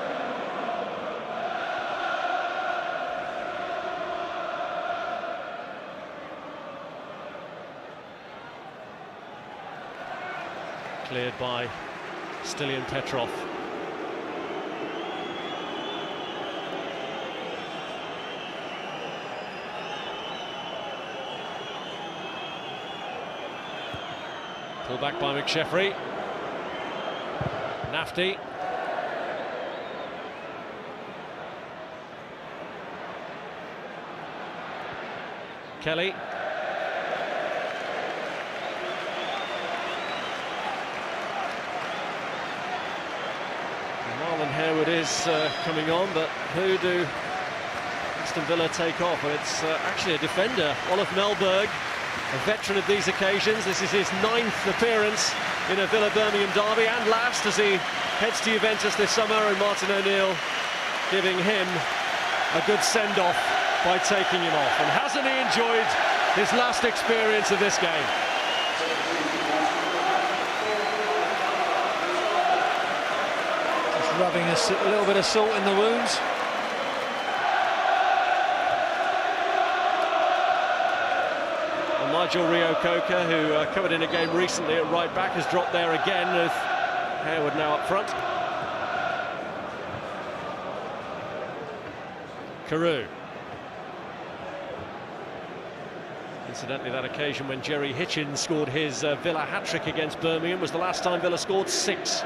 Cleared by Stilian Petrov. Pulled back by McSheffrey. Nafti. Kelly. Marlon Harewood is coming on, but who do Aston Villa take off? Well, it's actually a defender, Olaf Melberg, a veteran of these occasions. This is his 9th appearance in a Villa Birmingham derby, and last as he heads to Juventus this summer, and Martin O'Neill giving him a good send-off by taking him off. And hasn't he enjoyed his last experience of this game? Just rubbing a little bit of salt in the wounds. Nigel Rio-Coker, who covered in a game recently at right back, has dropped there again, with Harewood now up front. Carew. Incidentally, that occasion when Jerry Hitchens scored his Villa hat-trick against Birmingham was the last time Villa scored 6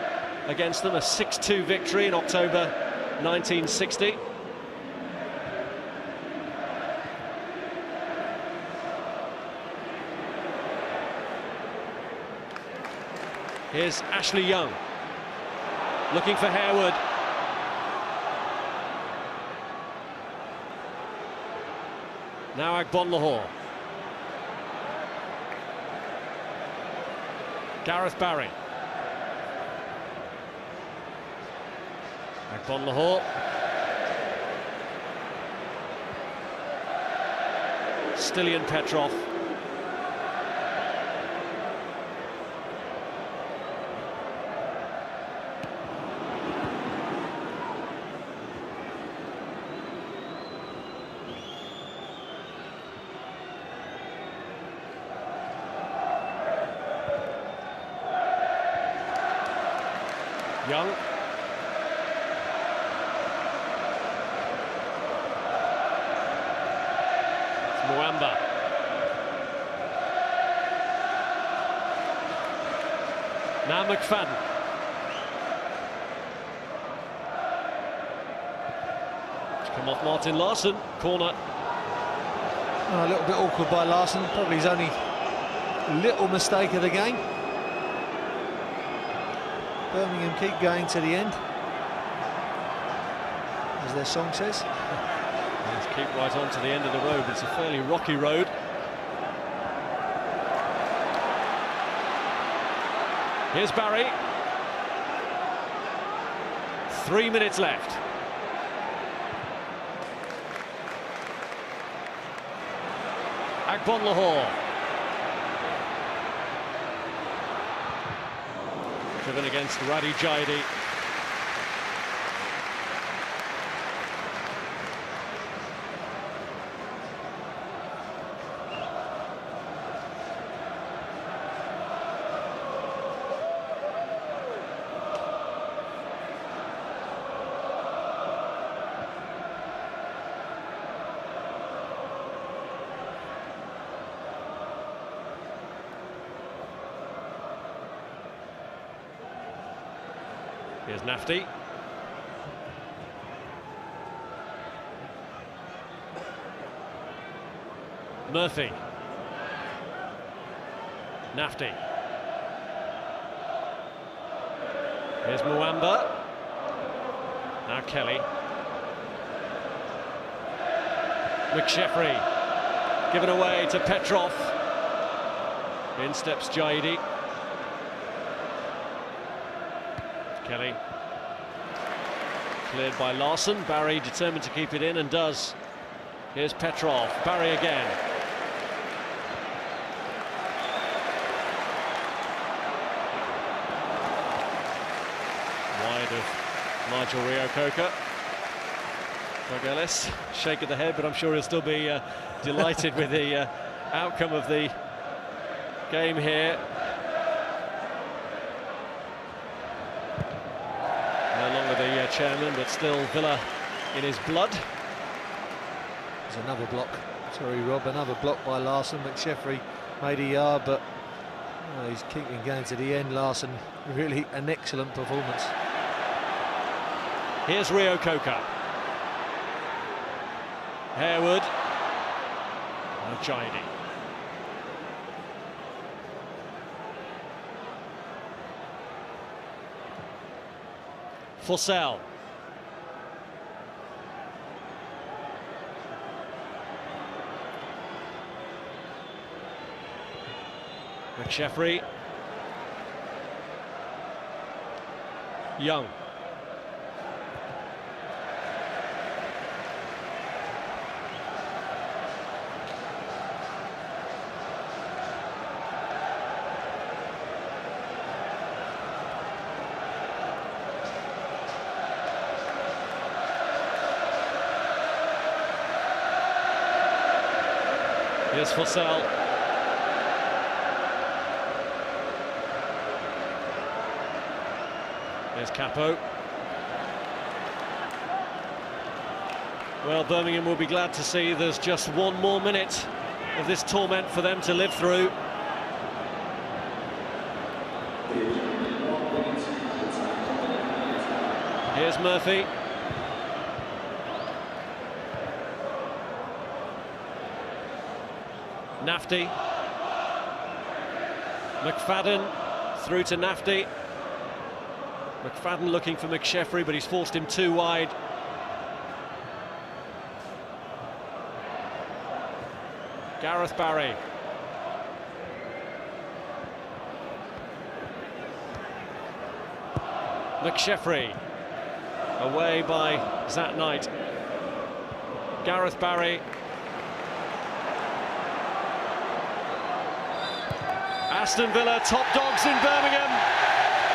against them, a 6-2 victory in October 1960. Here's Ashley Young, looking for Harewood. Now Agbonlahor. Gareth Barry. Agbonlahor. Stilian Petrov. Young. It's Mwamba. Now McFadden. It's come off Martin Larsson. Corner. Oh, a little bit awkward by Larsson. Probably his only little mistake of the game. Birmingham keep going to the end, as their song says. Let's keep right on to the end of the road. It's a fairly rocky road. Here's Barry. 3 minutes left. Agbonlahor. Driven against Radi Jaidi. Here's Nafti. Murphy. Nafti. Here's Mwamba. Now Kelly. McSheffrey. Given away to Petrov. In steps Jaidi. Kelly. Cleared by Larsson. Barry determined to keep it in and does. Here's Petrov. Barry again. Wide of Nigel Rio-Coker. Doug Ellis shaking the head, but I'm sure he'll still be delighted with the outcome of the game here. No longer the chairman, but still Villa in his blood. There's another block. Sorry, Rob, another block by Larsson. McSheffrey made a yard, but he's keeping going to the end. Larsson, really an excellent performance. Here's Rio-Coker. Harewood. Now Jaidi. Forsell. McSheffrey. Young. Here's Forsell. There's Capo. Well, Birmingham will be glad to see there's just one more minute of this torment for them to live through. Here's Murphy. Nafty. McFadden through to Nafty. McFadden looking for McSheffrey, but he's forced him too wide. Gareth Barry. McSheffrey. Away by Zat Knight. Gareth Barry. Aston Villa, top dogs in Birmingham.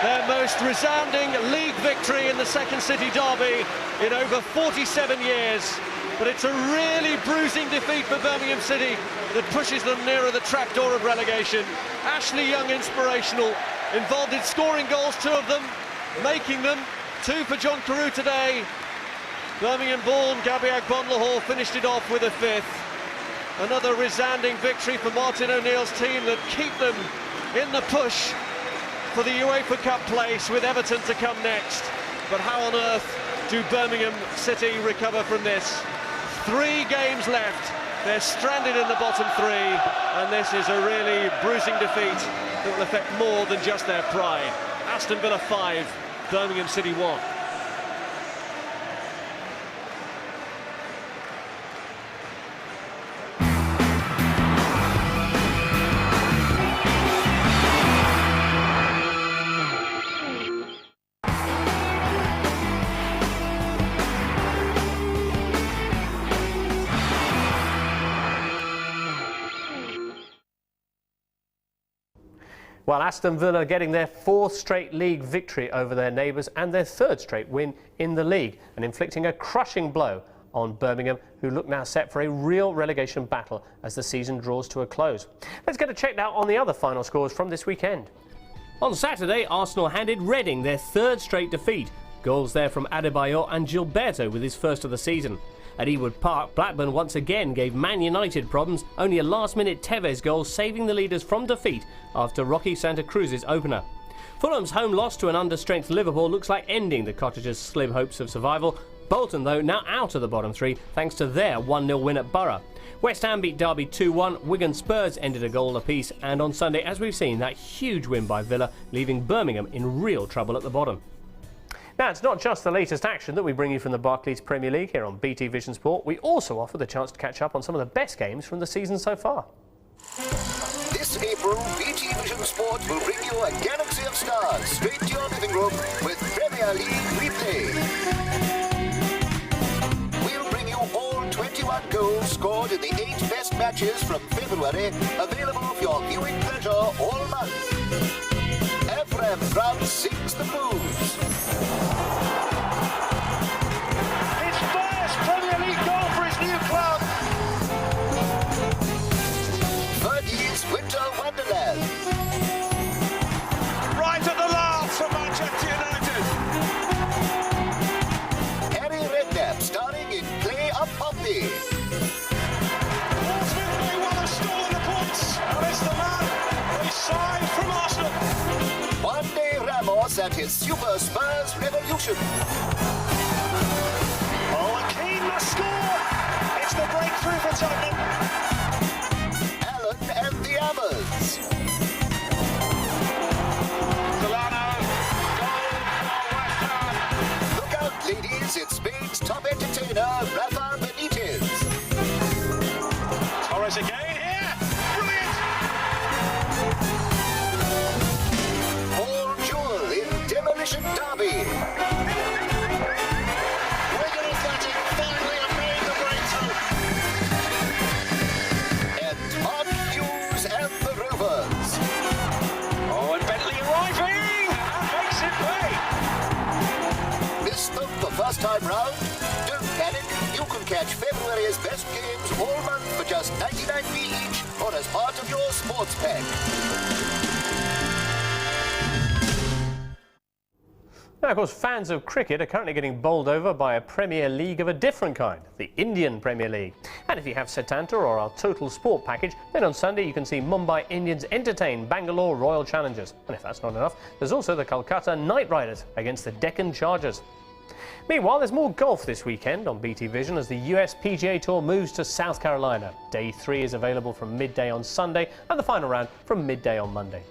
Their most resounding league victory in the Second City derby in over 47 years. But it's a really bruising defeat for Birmingham City that pushes them nearer the trapdoor of relegation. Ashley Young inspirational, involved in scoring goals, 2 of them, making them 2 for John Carew today. Birmingham-born Gabby Agbonlahor finished it off with a 5th. Another resounding victory for Martin O'Neill's team that keep them in the push for the UEFA Cup place, with Everton to come next. But how on earth do Birmingham City recover from this? 3 games left, they're stranded in the bottom 3, and this is a really bruising defeat that will affect more than just their pride. Aston Villa 5, Birmingham City 1. Well, Aston Villa getting their 4th straight league victory over their neighbours and their 3rd straight win in the league, and inflicting a crushing blow on Birmingham, who look now set for a real relegation battle as the season draws to a close. Let's get a check now on the other final scores from this weekend. On Saturday, Arsenal handed Reading their 3rd straight defeat. Goals there from Adebayor and Gilberto with his first of the season. At Ewood Park, Blackburn once again gave Man United problems, only a last-minute Tevez goal saving the leaders from defeat after Rocky Santa Cruz's opener. Fulham's home loss to an under-strength Liverpool looks like ending the Cottagers' slim hopes of survival. Bolton, though, now out of the bottom 3 thanks to their 1-0 win at Borough. West Ham beat Derby 2-1, Wigan Spurs ended a goal apiece, and on Sunday, as we've seen, that huge win by Villa, leaving Birmingham in real trouble at the bottom. Now, it's not just the latest action that we bring you from the Barclays Premier League here on BT Vision Sport. We also offer the chance to catch up on some of the best games from the season so far. This April, BT Vision Sport will bring you a galaxy of stars straight to your living room with Premier League Replay. We'll bring you all 21 goals scored in the 8 best matches from February, available for your viewing pleasure all month. Ephraim Brown sings the blues. His first Premier League goal for his new club. Fergie's Winter Wonderland. Right at the last for Manchester United. Harry Redknapp starring in Play Up Pompey. Portsmouth may well have stolen the points, and it's the man they signed from Arsenal. Juande Ramos and his Super Spurs revolution. Oh, and Keane must score. It's the breakthrough for Tottenham. Allen and the others. Solano, goal for West Ham. time round? Don't panic, you can catch February's best games all month for just 99p each or as part of your sports pack. Now, of course, fans of cricket are currently getting bowled over by a Premier League of a different kind, the Indian Premier League. And if you have Setanta or our Total Sport package, then on Sunday you can see Mumbai Indians entertain Bangalore Royal Challengers. And if that's not enough, there's also the Kolkata Knight Riders against the Deccan Chargers. Meanwhile, there's more golf this weekend on BT Vision as the US PGA Tour moves to South Carolina. Day 3 is available from midday on Sunday and the final round from midday on Monday.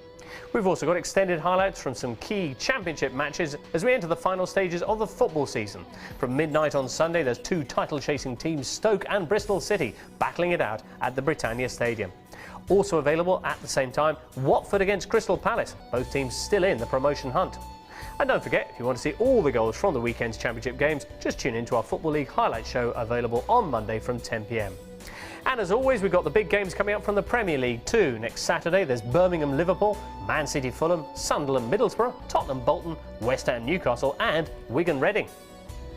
We've also got extended highlights from some key championship matches as we enter the final stages of the football season. From midnight on Sunday, there's two title-chasing teams, Stoke and Bristol City, battling it out at the Britannia Stadium. Also available at the same time, Watford against Crystal Palace, both teams still in the promotion hunt. And don't forget, if you want to see all the goals from the weekend's championship games, just tune in to our Football League highlight show available on Monday from 10 p.m. And as always, we've got the big games coming up from the Premier League too. Next Saturday, there's Birmingham Liverpool, Man City Fulham, Sunderland Middlesbrough, Tottenham Bolton, West Ham Newcastle and Wigan Reading.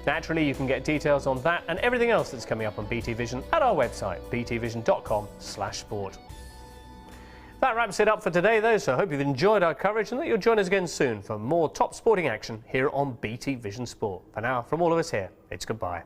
Naturally, you can get details on that and everything else that's coming up on BT Vision at our website, btvision.com/sport. That wraps it up for today though, so I hope you've enjoyed our coverage and that you'll join us again soon for more top sporting action here on BT Vision Sport. For now, from all of us here, it's goodbye.